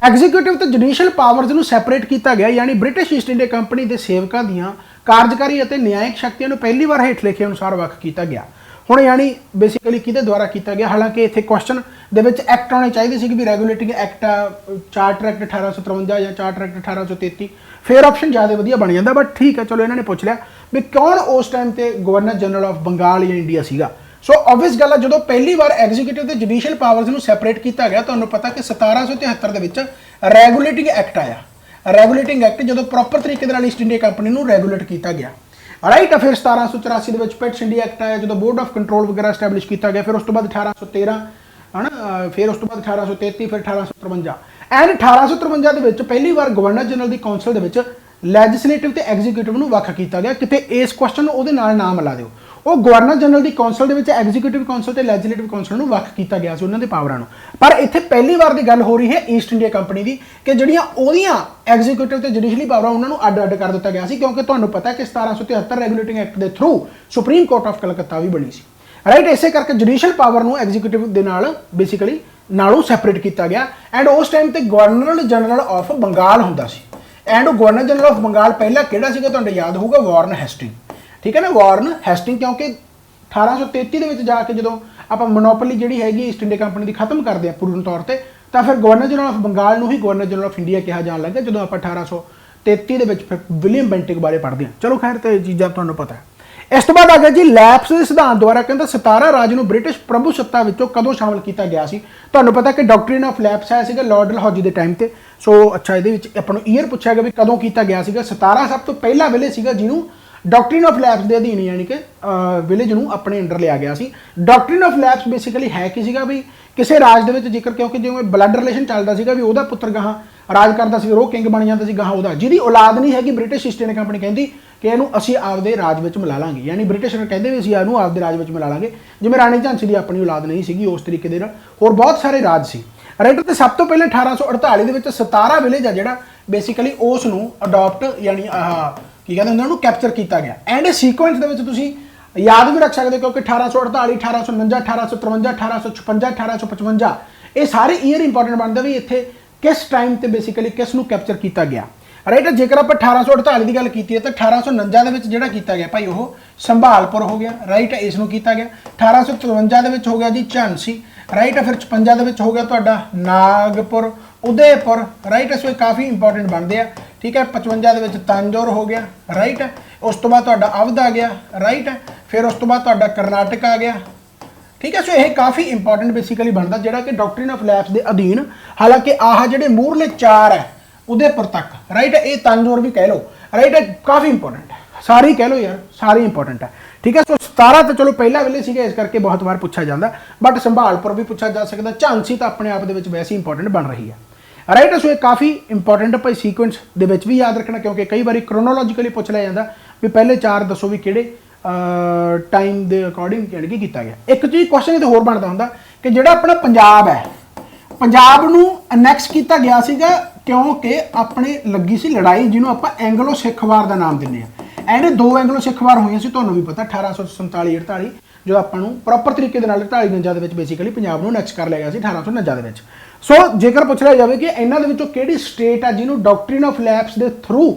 ਐਗਜ਼ੀਕਿਊਟਿਵ ਤੇ ਜੁਡੀਸ਼ੀਅਲ ਪਾਵਰਸ ਨੂੰ ਸੈਪਰੇਟ ਕੀਤਾ ਗਿਆ, ਯਾਨੀ ਬ੍ਰਿਟਿਸ਼ ਈਸਟ ਇੰਡੀਆ ਕੰਪਨੀ ਦੇ ਸੇਵਕਾਂ ਦੀਆਂ ਕਾਰਜਕਾਰੀ ਅਤੇ ਨਿਆਇਕ ਸ਼ਕਤੀਆਂ ਨੂੰ ਪਹਿਲੀ ਵਾਰ ਹੇਠ ਲਿਖੇ ਅਨੁਸਾਰ ਵੱਖ ਕੀਤਾ ਗਿਆ। ਹੁਣ ਯਾਨੀ ਬੇਸਿਕਲੀ ਕਿਹਦੇ ਦੁਆਰਾ ਕੀਤਾ ਗਿਆ? ਹਾਲਾਂਕਿ ਇੱਥੇ ਕੁਐਸਚਨ ਦੇ ਵਿੱਚ ਐਕਟ ਆਉਣੇ ਚਾਹੀਦੇ ਸੀ ਕਿ ਵੀ ਰੈਗੂਲੇਟਿੰਗ ਐਕਟ, ਚਾਰਟਰ ਐਕਟ 1853 ਜਾਂ ਚਾਰਟਰ ਐਕਟ 1833, ਫਿਰ ਆਪਸ਼ਨ ਜ਼ਿਆਦਾ ਵਧੀਆ ਬਣ ਜਾਂਦਾ, ਬਟ ਠੀਕ ਹੈ ਚਲੋ ਇਹਨਾਂ ਨੇ ਪੁੱਛ ਲਿਆ ਵੀ ਕੌਣ ਉਸ ਟਾਈਮ ਤੇ ਗਵਰਨਰ ਜਨਰਲ ਆਫ ਬੰਗਾਲ ਜਾਂ ਇੰਡੀਆ ਸੀਗਾ। ਸੋ ਆਬਵੀਅਸ ਗੱਲ ਆ, ਜਦੋਂ ਪਹਿਲੀ ਵਾਰ ਐਗਜ਼ੀਕਿਊਟਿਵ ਤੇ ਜੁਡੀਸ਼ੀਅਲ ਪਾਵਰਸ ਨੂੰ ਸੈਪਰੇਟ ਕੀਤਾ ਗਿਆ, ਤੁਹਾਨੂੰ ਪਤਾ ਕਿ 1773 ਦੇ ਵਿੱਚ ਰੈਗੂਲੇਟਿੰਗ ਐਕਟ ਆਇਆ। ਰੈਗੂਲੇਟਿੰਗ ਐਕਟ ਜਦੋਂ ਪ੍ਰੋਪਰ ਤਰੀਕੇ ਦੇ ਨਾਲ ਈਸਟ ਇੰਡੀਆ ਕੰਪਨੀ ਨੂੰ ਰੈਗੂਲੇਟ ਕੀਤਾ ਗਿਆ, ਰਾਈਟ। ਫਿਰ 1784 ਦੇ ਵਿੱਚ ਪਿਟਸ ਇੰਡੀਆ ਐਕਟ ਆਇਆ ਜਦੋਂ ਬੋਰਡ ਆਫ ਕੰਟਰੋਲ ਵਗੈਰਾ ਐਸਟੈਬਲਿਸ਼ ਕੀਤਾ ਗਿਆ। ਫਿਰ ਉਸ ਤੋਂ ਬਾਅਦ 1813 ਹੈ ਨਾ, ਫਿਰ ਉਸ ਤੋਂ ਬਾਅਦ 1833, ਫਿਰ 1853 ਐਂਡ 1853 ਦੇ ਵਿੱਚ ਪਹਿਲੀ ਵਾਰ ਗਵਰਨਰ ਜਨਰਲ ਦੀ ਕੌਂਸਲ ਦੇ ਵਿੱਚ ਲੈਜਿਸਲੇਟਿਵ ਤੇ ਐਗਜ਼ੀਕਿਊਟਿਵ ਨੂੰ ਵੱਖ ਕੀਤਾ ਗਿਆ। ਕਿਤੇ ਇਸ ਕੁਐਸਚਨ ਨੂੰ ਉਹਦੇ ਨਾਲ ਨਾਮ ਲਾ ਦਿਓ, ਉਹ ਗਵਰਨਰ ਜਨਰਲ ਦੀ ਕੌਂਸਲ ਦੇ ਵਿੱਚ ਐਗਜ਼ੀਕਿਊਟਿਵ ਕੌਂਸਲ ਤੇ ਲੈਜਿਸਲੇਟਿਵ ਕੌਂਸਲ ਨੂੰ ਵੱਖ ਕੀਤਾ ਗਿਆ ਸੀ ਉਹਨਾਂ ਦੇ ਪਾਵਰਾਂ ਨੂੰ। ਪਰ ਇੱਥੇ ਪਹਿਲੀ ਵਾਰ ਦੀ ਗੱਲ ਹੋ ਰਹੀ ਹੈ ਈਸਟ ਇੰਡੀਆ ਕੰਪਨੀ ਦੀ ਕਿ ਜਿਹੜੀਆਂ ਉਹਦੀਆਂ ਐਗਜ਼ੀਕਿਊਟਿਵ ਤੇ ਜੁਡੀਸ਼ੀਅਲੀ ਪਾਵਰਾਂ ਉਹਨਾਂ ਨੂੰ ਅੱਡ-ਅੱਡ ਕਰ ਦਿੱਤਾ ਗਿਆ ਸੀ, ਕਿਉਂਕਿ ਤੁਹਾਨੂੰ ਪਤਾ ਕਿ 1773 ਰੈਗੂਲੇਟਿੰਗ ਐਕਟ ਦੇ through supreme court of Calcutta ਵੀ ਬਣੀ ਸੀ, ਰਾਈਟ। ਇਸੇ ਕਰਕੇ ਜੁਡੀਸ਼ੀਅਲ ਪਾਵਰ ਨੂੰ ਐਗਜ਼ੀਕਿਊਟਿਵ ਦੇ ਨਾਲ ਬੇਸਿਕਲੀ ਨਾਲੋਂ ਸੈਪਰੇਟ ਕੀਤਾ ਗਿਆ। ਐਂਡ ਉਸ ਟਾਈਮ ਤੇ ਗਵਰਨਰ ਜਨਰਲ ਆਫ ਬੰਗਾਲ ਹੁੰਦਾ ਸੀ, ਐਂਡ ਉਹ ਗਵਰਨਰ ਜਨਰਲ ਆਫ ਬੰਗਾਲ ਪਹਿਲਾਂ ਕਿਹੜਾ ਸੀਗਾ ਤੁਹਾਨੂੰ ਯਾਦ ਹੋਊਗਾ? ਵਾਰਨ ਹੈਸਟਿੰਗ, ਠੀਕ ਹੈ ਨਾ, ਵਾਰਨ ਹੈਸਟਿੰਗ। ਕਿਉਂਕਿ 1833 ਦੇ ਵਿੱਚ ਜਾ ਕੇ ਜਦੋਂ ਆਪਾਂ ਮੋਨੋਪੋਲੀ ਜਿਹੜੀ ਹੈਗੀ ਈਸਟ ਇੰਡੀਆ ਕੰਪਨੀ ਦੀ ਖਤਮ ਕਰਦੇ ਆ ਪੂਰਨ ਤੌਰ ਤੇ, ਤਾਂ ਫਿਰ ਗਵਰਨਰ ਜਨਰਲ ਆਫ ਬੰਗਾਲ ਨੂੰ ਹੀ ਗਵਰਨਰ ਜਨਰਲ ਆਫ ਇੰਡੀਆ ਕਿਹਾ ਜਾਣ ਲੱਗਾ ਜਦੋਂ ਆਪਾਂ 1833 ਦੇ ਵਿੱਚ ਫਿਰ ਵਿਲੀਅਮ ਬੈਂਟਿਕ ਬਾਰੇ ਪੜ੍ਹਦੇ ਹਾਂ। ਚਲੋ ਖੈਰ ਤੇ ਇਹ ਚੀਜ਼ਾਂ ਤੁਹਾਨੂੰ ਪਤਾ ਹੈ। ਇਸ ਤੋਂ ਬਾਅਦ ਆ ਗਿਆ ਜੀ ਲੈਪਸ ਦੇ ਸਿਧਾਂਤ ਦੁਆਰਾ ਕਹਿੰਦਾ 17 ਰਾਜ ਨੂੰ ਬ੍ਰਿਟਿਸ਼ ਪ੍ਰਭੂ ਸੱਤਾ ਵਿੱਚੋਂ ਕਦੋਂ ਸ਼ਾਮਲ ਕੀਤਾ ਗਿਆ ਸੀ? ਤੁਹਾਨੂੰ ਪਤਾ ਕਿ ਡਾਕਟਰੀਨ ਆਫ ਲੈਪਸ ਆਇਆ ਸੀਗਾ ਲਾਰਡ ਡਲਹੌਜੀ ਦੇ ਟਾਈਮ ਤੇ। ਸੋ ਅੱਛਾ, ਇਹਦੇ ਵਿੱਚ ਆਪਾਂ ਨੂੰ ਈਅਰ ਪੁੱਛਿਆ ਗਿਆ ਵੀ ਕਦੋਂ ਕੀਤਾ ਗਿਆ ਸੀਗਾ। 17 ਸਭ ਤੋਂ ਪਹਿਲਾ ਵਿਲੇ ਸੀਗਾ ਜਿਹਨੂੰ ਡਾਕਟਰੀਨ ਆਫ ਲੈਪਸ ਦੇ ਅਧੀਨ ਯਾਨੀ ਕਿ ਵਿਲੇਜ ਨੂੰ ਆਪਣੇ ਅੰਡਰ ਲਿਆ ਗਿਆ ਸੀ। ਡਾਕਟਰੀਨ ਆਫ ਲੈਪਸ ਬੇਸਿਕਲੀ ਹੈ ਕੀ ਸੀਗਾ ਵੀ ਕਿਸੇ ਰਾਜ ਦੇ ਵਿੱਚ ਜੇਕਰ ਕਿਉਂਕਿ ਜਿਵੇਂ ਬਲੱਡ ਰਿਲੇਸ਼ਨ ਚੱਲਦਾ ਸੀਗਾ ਵੀ ਉਹਦਾ ਪੁੱਤਰ ਗਾਹਾਂ ਰਾਜ ਕਰਦਾ ਸੀ, ਉਹ ਕਿੰਗ ਬਣ ਜਾਂਦਾ ਸੀ ਗਾਹਾਂ ਉਹਦਾ, ਜਿਹਦੀ ਔਲਾਦ ਨਹੀਂ ਹੈਗੀ ਬ੍ਰਿਟਿਸ਼ ਈਸਟ ਇੰਡੀਆ ਕੰਪਨੀ ਕਹਿੰਦੀ ਕਿ ਇਹਨੂੰ ਅਸੀਂ ਆਪਦੇ ਰਾਜ ਵਿੱਚ ਮਿਲਾ ਲਾਂਗੇ, ਯਾਨੀ ਬ੍ਰਿਟਿਸ਼ਰ ਕਹਿੰਦੇ ਵੀ ਅਸੀਂ ਇਹਨੂੰ ਆਪਦੇ ਰਾਜ ਵਿੱਚ ਮਿਲਾ ਲਾਂਗੇ, ਜਿਵੇਂ ਰਾਣੀ ਝਾਂਸੀ ਦੀ ਆਪਣੀ ਔਲਾਦ ਨਹੀਂ ਸੀਗੀ ਉਸ ਤਰੀਕੇ ਦੇ ਨਾਲ ਹੋਰ ਬਹੁਤ ਸਾਰੇ ਰਾਜ ਸੀ, ਰਾਈਟ। ਤੇ ਸਭ ਤੋਂ ਪਹਿਲਾਂ 1848 ਦੇ ਵਿੱਚ 17 ਵਿਲੇਜ ਆ ਜਿਹੜਾ ਬੇਸਿਕਲੀ ਉਸ ਨੂੰ ਅਡਾਪਟ ਯਾਨੀ ਕੀ ਕਹਿੰਦੇ ਹੁੰਦੇ ਉਹਨੂੰ ਕੈਪਚਰ ਕੀਤਾ ਗਿਆ। ਐਂਡ ਇਹ ਸੀਕੁਐਂਸ ਦੇ ਵਿੱਚ ਤੁਸੀਂ ਯਾਦ ਵੀ ਰੱਖ ਸਕਦੇ ਕਿਉਂਕਿ 1848 1849 1853 1856 1855 ਇਹ ਸਾਰੇ ਈਅਰ ਇੰਪੋਰਟੈਂਟ ਬਣਦੇ ਵੀ ਇੱਥੇ ਕਿਸ ਟਾਈਮ ਤੇ ਬੇਸਿਕਲੀ ਕਿਸ ਨੂੰ ਕੈਪਚਰ ਕੀਤਾ ਗਿਆ, ਰਾਈਟ। ਜੇਕਰ ਆਪਾਂ 1848 ਦੀ ਗੱਲ ਕੀਤੀ ਹੈ ਤਾਂ 1849 ਦੇ ਵਿੱਚ ਜਿਹੜਾ ਕੀਤਾ ਗਿਆ ਭਾਈ ਉਹ ਸੰਭਾਲਪੁਰ ਹੋ ਗਿਆ, ਰਾਈਟ, ਇਸ ਨੂੰ ਕੀਤਾ ਗਿਆ। 1853 ਦੇ ਵਿੱਚ ਹੋ ਗਿਆ ਜੀ ਝਾਂਸੀ, ਰਾਈਟ। ਫਿਰ 56 ਦੇ ਵਿੱਚ ਹੋ ਗਿਆ ਤੁਹਾਡਾ ਨਾਗਪੁਰ, ਉਦयपुर, ਰਾਈਟ। ਸੋ ਇਹ ਕਾਫੀ ਇੰਪੋਰਟੈਂਟ ਬਣਦੇ ਆ, ਠੀਕ ਹੈ। 55 ਦੇ ਵਿੱਚ ਤੰਜੌਰ ਹੋ ਗਿਆ, ਰਾਈਟ। ਉਸ ਤੋਂ ਬਾਅਦ ਤੁਹਾਡਾ ਅਵਧ ਆ ਗਿਆ, ਰਾਈਟ। ਫਿਰ ਉਸ ਤੋਂ ਬਾਅਦ ਤੁਹਾਡਾ ਕਰਨਾਟਕ ਆ ਗਿਆ, ਠੀਕ ਹੈ। ਸੋ ਇਹ ਕਾਫੀ ਇੰਪੋਰਟੈਂਟ ਬੇਸਿਕਲੀ ਬਣਦਾ ਜਿਹੜਾ ਕਿ ਡਾਕਟਰੀਨ ਆਫ ਲੈਪਸ ਦੇ ਅਧੀਨ, ਹਾਲਾਂਕਿ ਆਹ ਜਿਹੜੇ ਮੂਹਰਲੇ 4 ਹੈ ਉਦयपुर तक, राइट, ये तंजौर भी कह लो, राइट, काफ़ी इंपॉर्टेंट है, सारी कह लो यार, सारी इंपॉर्टेंट है, ठीक है। सो 17 तो चलो पहला वेले सीगे इस करके बहुत बार पूछा जाता, बट संभालपुर भी पूछा जा सकता, झांसी तो अपने आप के वैसे इंपॉर्टेंट बन रही है, राइट। सो ये काफ़ी इंपॉर्टेंट भाई सीक्वेंस भी याद रखना क्योंकि कई बार क्रोनोलॉजिकली पूछ लिया जाता भी पहले 4 दसो भी किहड़े टाइम के अकॉर्डिंग यानी कि किया गया। एक चीज़ क्वेश्चन तो होर बनता होंदा कि जिहड़ा अपना पंजाब है, पंजाब नूं अनैक्स किया गया सीगा क्योंकि अपने लगी सी लड़ाई जिन्होंने आप एंगलो सिख वार का नाम दिंदे आ। एंड 2 एंगलो सिख वार हुई सी, तुहानूं भी पता 1847 48 जो आपां नूं प्रॉपर तरीके दे नाल 48 दे विच बेसिकली पंजाब नूं अनैक्स कर लिया गया सी 1849 दे विच। सो जेकर पुछ लिया जाए कि इन्हां दे विचों किहड़ी स्टेट है जिन्होंने डॉक्ट्रिन ऑफ लैप्स के थ्रू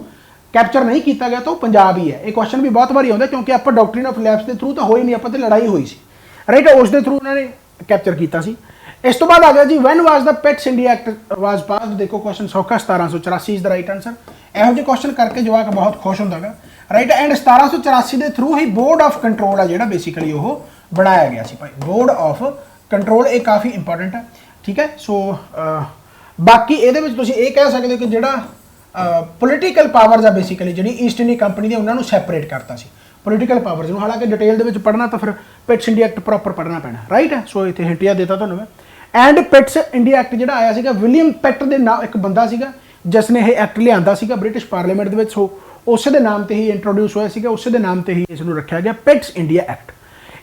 कैप्चर नहीं किया गया, तो पंजाब ही है। ये क्वेश्चन भी बहुत बारी आता क्योंकि आप डॉक्ट्रिन ऑफ लैप्स के थ्रू तो होई नहीं, आप लड़ाई हुई सी, राइट, उस दे थ्रू उन्होंने कैप्चर किया सी। इस तो बाद आ गया जी when was the Pitt's India act was pass, देखो क्वेश्चन सौखा 1784 इज द राइट आंसर। यहो ਜਿਹੇ क्वेश्चन करके जवाक बहुत खुश होंदा है, राइट। एंड 1784 के through he board of control है जो बेसिकली वो बनाया गया सी भाई, बोर्ड ऑफ कंट्रोल, ये काफ़ी इंपॉर्टेंट है, ठीक है। सो बाकी ये कह सकते हो कि जोड़ा पोलिटिकल पावर्स है बेसिकली जी ईस्ट इंडिया कंपनी ने उन्होंने सैपरेट करता सी पोलिटिकल पावर्स में, हालांकि डिटेल के पढ़ना तो फिर पिट्स इंडिया एक्ट प्रॉपर पढ़ना पैना, राइट है। सो इतने हिंटिया देता तुहानूं मैं। एंड पिट्स इंडिया एक्ट जो आया सीगा विलियम पिट के नाम एक बंदा सीगा जिसने यह एक्ट लिया सीगा ब्रिटिश पार्लीमेंट के सो उस दे नाम से ही इंट्रोड्यूस होया सीगा, उस दे नाम से ही इसनूं रखा गया पिट्स इंडिया एक्ट।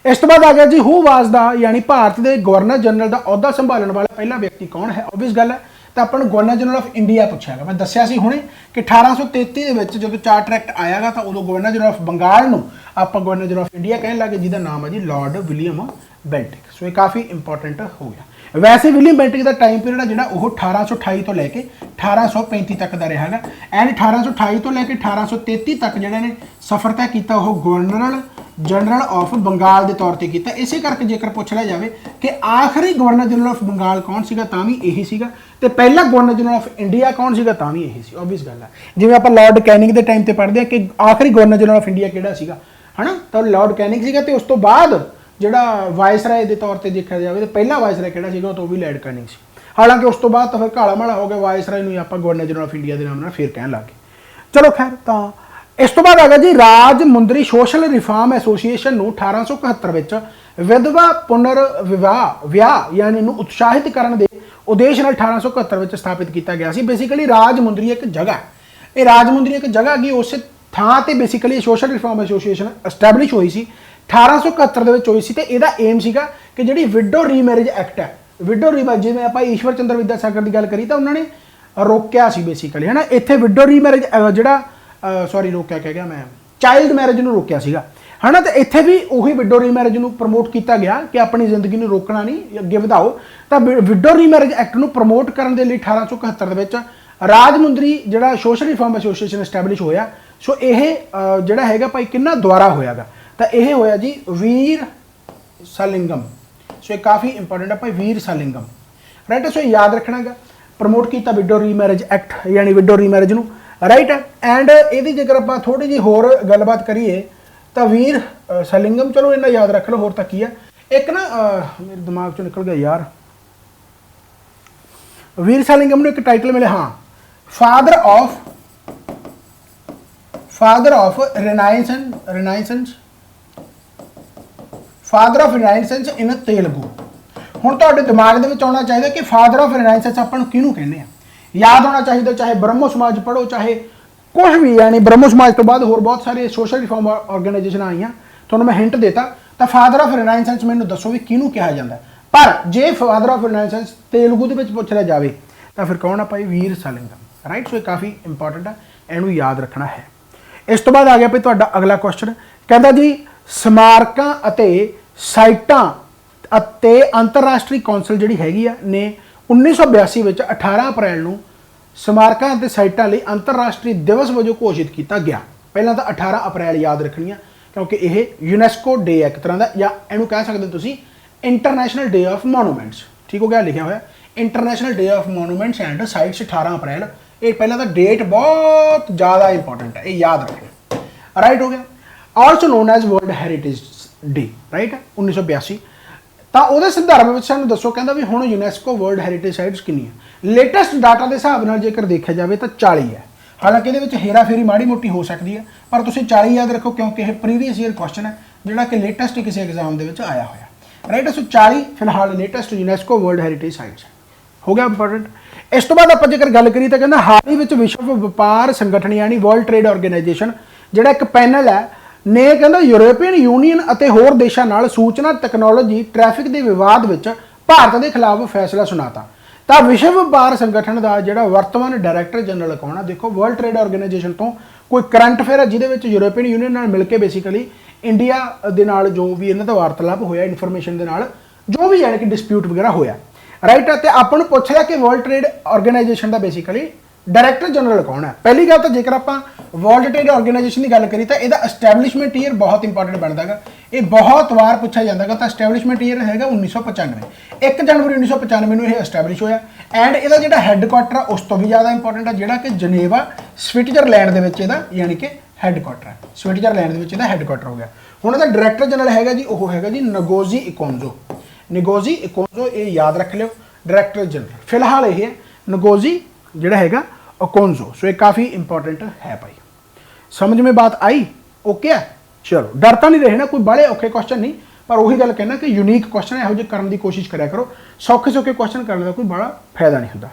इस तो बाद आ गया जी हू वाज द यानी भारत के गवर्नर जनरल का अहुदा संभालने वाला पहला व्यक्ति कौन है, ऑब्वियस गल है। तो अपन गवर्नर जनरल ऑफ इंडिया पूछा है, मैं दसिया सी हुणे कि 1833 जो चार्टर एक्ट आयागा तो उदों गवर्नर जनरल ऑफ बंगाल नूं आपां गवर्नर जनरल ऑफ इंडिया कहने लगे जिसका नाम है जी लॉर्ड विलियम बेंटिक। सो ये काफ़ी इंपॉर्टेंट हो गया। वैसे विलियम बेंटिक का टाइम पीरियड है जोड़ा वो 1828 तो लैके 1835 तक का रहा है, एंड 1828 तो लैके 1833 तक जिन्होंने सफ़र तय किया वो गवर्नर जनरल ऑफ बंगाल के तौर पर किया। इस करके जेकर पूछ लिया जाए कि आखिरी गवर्नर जनरल ऑफ बंगाल कौन सीगा तां भी यही सीगा, तो पहला गवर्नर जनरल ऑफ इंडिया कौन सीगा तां भी यही सी, ऑब्वियस गल है। जिवें आपां लॉर्ड कैनिंग के टाइम पर पढ़ते हैं कि आखिरी गवर्नर जनरल ऑफ इंडिया किहड़ा सीगा, है ना, तो लॉर्ड कैनिंग सीगा, तो उस तो बाद ਜਿਹੜਾ ਵਾਇਸਰਾਏ ਦੇ ਤੌਰ ਤੇ ਦੇਖਿਆ ਜਾਵੇ ਤਾਂ ਪਹਿਲਾ ਵਾਇਸਰਾਏ ਕਿਹੜਾ ਸੀਗਾ तो भी लॉर्ड कैनिंग ਸੀ। हालांकि उस तो बाद तो फिर काला माला हो गया, वायसराय ਨੂੰ ਆਪਾਂ गवर्नर जनरल ऑफ इंडिया के नाम ਨਾਲ फिर कहन लग गए। चलो खैर, तो इस तो बाद आ गया जी राज मुंदरी सोशल रिफॉर्म एसोसीएशन ਨੂੰ 1871 ਵਿੱਚ ਵਿਧਵਾ ਪੁਨਰ ਵਿਆਹ यानी ਨੂੰ ਉਤਸ਼ਾਹਿਤ ਕਰਨ ਦੇ ਉਦੇਸ਼ ਨਾਲ 1871 ਵਿੱਚ ਸਥਾਪਿਤ ਕੀਤਾ ਗਿਆ ਸੀ। ਬੇਸਿਕਲੀ ਰਾਜ ਮੁੰਦਰੀ ਇੱਕ ਜਗ੍ਹਾ, ਇਹ ਰਾਜ ਮੁੰਦਰੀ ਇੱਕ ਜਗ੍ਹਾ ਕੀ ਉਸ ਥਾਂ ਤੇ ਬੇਸਿਕਲੀ ਸੋਸ਼ਲ ਰਿਫॉर्म एसोसीएशन एस्टैबलिश ਹੋਈ ਸੀ 1871 ਦੇ ਵਿੱਚ ਹੋਈ ਸੀ। ਤੇ ਇਹਦਾ ਏਮ ਸੀਗਾ ਕਿ ਜਿਹੜੀ ਵਿਡੋ ਰੀਮੈਰਿਜ ਐਕਟ ਹੈ, ਵਿਡੋ ਰੀਮੈਰਿਜ ਜਿਵੇਂ ਆਪਾਂ ਈਸ਼ਵਰ ਚੰਦਰ ਵਿਦਿਆਸਾਗਰ ਦੀ ਗੱਲ ਕਰੀ ਤਾਂ ਉਹਨਾਂ ਨੇ ਰੋਕਿਆ ਸੀ ਬੇਸਿਕਲੀ, ਹੈ ਨਾ। ਇੱਥੇ ਵਿਡੋ ਰੀਮੈਰਿਜ ਜਿਹੜਾ ਸੌਰੀ ਰੋਕਿਆ ਕਹਿ ਗਿਆ ਮੈਂ, ਚਾਈਲਡ ਮੈਰਿਜ ਨੂੰ ਰੋਕਿਆ ਸੀਗਾ, ਹੈ ਨਾ। ਤੇ ਇੱਥੇ ਵੀ ਉਹੀ ਵਿਡੋ ਰੀਮੈਰਿਜ ਨੂੰ ਪ੍ਰਮੋਟ ਕੀਤਾ ਗਿਆ ਕਿ ਆਪਣੀ ਜ਼ਿੰਦਗੀ ਨੂੰ ਰੋਕਣਾ ਨਹੀਂ, ਅੱਗੇ ਵਧਾਓ। ਤਾਂ ਵਿਡੋ ਰੀਮੈਰਿਜ ਐਕਟ ਨੂੰ ਪ੍ਰਮੋਟ ਕਰਨ ਦੇ ਲਈ 1871 ਦੇ ਵਿੱਚ ਰਾਜ ਮੁੰਦਰੀ ਜਿਹੜਾ ਸੋਸ਼ਲ ਰਿਫॉर्म ਐਸੋਸੀਏਸ਼ਨ ਐਸਟੈਬਲਿਸ਼ ਹੋਇਆ। ਸੋ ਇਹ ਜਿਹੜਾ ਹੈਗਾ ਭਾਈ ਕਿੰਨਾ ਦੁਆਰਾ ਹੋਇਆਗਾ, तो यह होया जी वीर सालिंगम। सो ये काफ़ी इंपॉर्टेंट है भाई वीर सालिंगम, राइट। सो याद रखना गा प्रमोट किया विडो रीमैरिज एक्ट यानी विडो रीमैरिज नूं, राइट। एंड ये जेकर आप थोड़ी जी होर गलबात करिए तो वीर सालिंगम चलो इन्ना याद रख लो, होर तक की है एक ना मेरे दिमाग चो निकल गया यार, वीर सालिंगम नूं एक टाइटल मिले, हाँ, father of renaissance father of renaissance in Telugu. हुण तुहाडे दिमाग दे विच आउणा चाहिए कि फादर ऑफ रिनाइसेंस आपां नूं किहनूं कहने आ, याद होना चाहिए, चाहे ब्रह्मो समाज पढ़ो, चाहे कुछ भी यानी ब्रह्मो समाज तो बाद होर बहुत सारे सोशल रिफॉर्म ऑर्गेनाइजेशन आईਆਂ ਤੁਹਾਨੂੰ मैं हिंट देता ਤਾਂ फादर ऑफ रिनाइसेंस ਮੈਨੂੰ ਦੱਸੋ ਵੀ ਕਿਹਨੂੰ ਕਿਹਾ ਜਾਂਦਾ पर जे फादर ऑफ रिनाइसेंस तेलुगु ਦੇ ਵਿੱਚ ਪੁੱਛ ਲਿਆ ਜਾਵੇ ਤਾਂ ਫਿਰ ਕੌਣ ਆ ਭਾਈ ਵੀਰ ਸਾਲਿੰਗਮ ਰਾਈਟ। ਸੋ ਇਹ ਕਾਫੀ ਇੰਪੋਰਟੈਂਟ ਹੈ, ਇਹਨੂੰ ਯਾਦ ਰੱਖਣਾ ਹੈ। ਇਸ ਤੋਂ ਬਾਅਦ ਆ ਗਿਆ ਭਾਈ ਤੁਹਾਡਾ ਅਗਲਾ ਕੁਐਸਚਨ, ਕਹਿੰਦਾ ਜੀ ਸਮਾਰਕਾਂ ਅਤੇ ਸਾਈਟਾਂ ਅਤੇ ਅੰਤਰਰਾਸ਼ਟਰੀ ਕੌਂਸਲ ਜਿਹੜੀ ਹੈਗੀ ਆ ਨੇ 1982 ਵਿੱਚ 18 ਅਪ੍ਰੈਲ ਨੂੰ ਸਮਾਰਕਾਂ ਅਤੇ ਸਾਈਟਾਂ ਲਈ ਅੰਤਰਰਾਸ਼ਟਰੀ ਦਿਵਸ ਵਜੋਂ ਘੋਸ਼ਿਤ ਕੀਤਾ ਗਿਆ। ਪਹਿਲਾਂ ਤਾਂ 18 ਅਪ੍ਰੈਲ ਯਾਦ ਰੱਖਣੀ ਆ ਕਿਉਂਕਿ ਇਹ ਯੂਨੈਸਕੋ ਡੇ ਹੈ ਇੱਕ ਤਰ੍ਹਾਂ ਦਾ, ਜਾਂ ਇਹਨੂੰ ਕਹਿ ਸਕਦੇ ਤੁਸੀਂ ਇੰਟਰਨੈਸ਼ਨਲ ਡੇ ਆਫ ਮੋਨੂਮੈਂਟਸ। ਠੀਕ ਹੋ ਗਿਆ, ਲਿਖਿਆ ਹੋਇਆ international day of monuments and sites 18 ਅਪ੍ਰੈਲ। ਇਹ ਪਹਿਲਾਂ ਤਾਂ ਡੇਟ ਬਹੁਤ ਜ਼ਿਆਦਾ ਇੰਪੋਰਟੈਂਟ ਹੈ, ਇਹ ਯਾਦ ਰੱਖਣਾ ਰਾਈਟ ਹੋ ਗਿਆ। Also known as world heritage day right 1982। ਤਾਂ ਉਹਦੇ ਸੰਦਰਭ ਵਿੱਚ ਸਾਨੂੰ ਦੱਸੋ, ਕਹਿੰਦਾ ਵੀ ਹੁਣ ਯੂਨੈਸਕੋ ਵਰਲਡ ਹੈਰੀਟੇਜ ਸਾਈਟਸ ਕਿੰਨੀਆਂ। ਲੇਟੈਸਟ ਡਾਟਾ ਦੇ ਹਿਸਾਬ ਨਾਲ ਜੇਕਰ ਦੇਖਿਆ ਜਾਵੇ ਤਾਂ 40 ਹੈ। ਹਾਲਾਂਕਿ ਇਹਦੇ ਵਿੱਚ ਹੇਰਾ ਫੇਰੀ ਮਾੜੀ ਮੋਟੀ ਹੋ ਸਕਦੀ ਹੈ, ਪਰ ਤੁਸੀਂ 40 ਯਾਦ ਰੱਖੋ ਕਿਉਂਕਿ ਇਹ ਪ੍ਰੀਵੀਅਸ ਈਅਰ ਕੁਐਸਚਨ ਹੈ ਜਿਹੜਾ ਕਿ ਲੇਟੈਸਟ ਕਿਸੇ ਐਗਜ਼ਾਮ ਦੇ ਵਿੱਚ ਆਇਆ ਹੋਇਆ ਰਾਈਟ। ਸੋ 40 ਫਿਲਹਾਲ latest UNESCO world heritage sites ਹੋ ਗਿਆ ਇੰਪੋਰਟੈਂਟ। ਇਸ ਤੋਂ ਬਾਅਦ ਆਪਾਂ ਜੇਕਰ ਗੱਲ ਕਰੀਏ ਤਾਂ ਕਹਿੰਦਾ ਹਾਲ ਹੀ ਵਿੱਚ ਵਿਸ਼ਵ ਵਪਾਰ ਸੰਗਠਨ ਯਾਨੀ ਵਰਲਡ ਟ੍ਰੇਡ ਆਰਗੇਨਾਈਜੇਸ਼ਨ ਜਿਹੜਾ ਇੱਕ ਪੈਨਲ ਹੈ ਨੇ ਕਹਿੰਦਾ ਯੂਰਪੀਅਨ ਯੂਨੀਅਨ ਅਤੇ ਹੋਰ ਦੇਸ਼ਾਂ ਨਾਲ ਸੂਚਨਾ ਤਕਨਾਲੋਜੀ ਟ੍ਰੈਫਿਕ ਦੇ ਵਿਵਾਦ ਵਿੱਚ ਭਾਰਤ ਦੇ ਖਿਲਾਫ ਫੈਸਲਾ ਸੁਣਾਤਾ। ਤਾਂ ਵਿਸ਼ਵ ਵਪਾਰ ਸੰਗਠਨ ਦਾ ਜਿਹੜਾ ਵਰਤਮਾਨ ਡਾਇਰੈਕਟਰ ਜਨਰਲ ਕੌਣ ਆ, ਦੇਖੋ ਵਰਲਡ ਟ੍ਰੇਡ ਆਰਗੇਨਾਈਜੇਸ਼ਨ ਤੋਂ ਕੋਈ ਕਰੰਟ ਅਫੇਅਰ ਹੈ ਜਿਹਦੇ ਵਿੱਚ ਯੂਰਪੀਅਨ ਯੂਨੀਅਨ ਨਾਲ ਮਿਲ ਕੇ ਬੇਸਿਕਲੀ ਇੰਡੀਆ ਦੇ ਨਾਲ ਜੋ ਵੀ ਇਹਨਾਂ ਦਾ ਵਾਰਤਾਲਾਪ ਹੋਇਆ ਇਨਫੋਰਮੇਸ਼ਨ ਦੇ ਨਾਲ ਜੋ ਵੀ ਯਾਨੀ ਕਿ ਡਿਸਪਿਊਟ ਵਗੈਰਾ ਹੋਇਆ ਰਾਈਟ। ਅਤੇ ਆਪਾਂ ਨੂੰ ਪੁੱਛ ਲਿਆ ਕਿ ਵਰਲਡ ਟ੍ਰੇਡ ਆਰਗੇਨਾਈਜੇਸ਼ਨ ਦਾ ਬੇਸਿਕਲੀ ਡਾਇਰੈਕਟਰ ਜਨਰਲ ਕੌਣ ਹੈ। ਪਹਿਲੀ ਗੱਲ ਤਾਂ ਜੇਕਰ ਆਪਾਂ ਵਰਲਡ ਟ੍ਰੇਡ ਆਰਗੇਨਾਈਜੇਸ਼ਨ ਦੀ ਗੱਲ ਕਰੀ ਤਾਂ ਇਹਦਾ ਐਸਟੈਬਲਿਸ਼ਮੈਂਟ ਈਅਰ ਬਹੁਤ ਇੰਪੋਰਟੈਂਟ ਬਣਦਾ ਹੈਗਾ, ਇਹ ਬਹੁਤ ਵਾਰ ਪੁੱਛਿਆ ਜਾਂਦਾ ਹੈਗਾ। ਤਾਂ ਐਸਟੈਬਲਿਸ਼ਮੈਂਟ ਈਅਰ ਹੈਗਾ 1995, 1 ਜਨਵਰੀ 1995 ਨੂੰ ਇਹ ਐਸਟੈਬਲਿਸ਼ ਹੋਇਆ। ਐਂਡ ਇਹਦਾ ਜਿਹੜਾ ਹੈੱਡਕੁਆਟਰ ਆ ਉਸ ਤੋਂ ਵੀ ਜ਼ਿਆਦਾ ਇੰਪੋਰਟੈਂਟ ਆ ਜਿਹੜਾ ਕਿ ਜਨੇਵਾ ਸਵਿਟਜ਼ਰਲੈਂਡ ਦੇ ਵਿੱਚ ਇਹਦਾ ਯਾਨੀ ਕਿ ਹੈੱਡਕੁਆਟਰ ਹੈ। ਸਵਿਟਜ਼ਰਲੈਂਡ ਦੇ ਵਿੱਚ ਇਹਦਾ ਹੈੱਡਕੁਆਟਰ ਹੋ ਗਿਆ। ਹੁਣ ਇਹਦਾ ਡਾਇਰੈਕਟਰ ਜਨਰਲ ਹੈਗਾ ਜੀ, ਉਹ ਹੈਗਾ ਜੀ ਨਗੋਜ਼ੀ ਇਕੋਨਜ਼ੋ। ਨਗੋਜ਼ੀ ਇਕੋਨਜ਼ੋ ਇਹ ਯਾਦ ਰੱਖ ਲਿਓ ਡਾਇਰੈਕਟਰ ਜਨਰਲ ਫਿਲਹਾਲ ਇਹ ਹੈ नगोजी ਜਿਹੜਾ ਹੈਗਾ ओकोंजो। सो ये काफ़ी इंपॉर्टेंट है भाई, समझ में बात आई ओके है। चलो डरता नहीं रहे ना, कोई बड़े औखे क्वेश्चन नहीं, पर वही गल कहना कि यूनीक क्वेश्चन यहो करने की कोशिश कराया करो। सौखे सौखे क्वेश्चन करने का कोई बड़ा फायदा नहीं होता,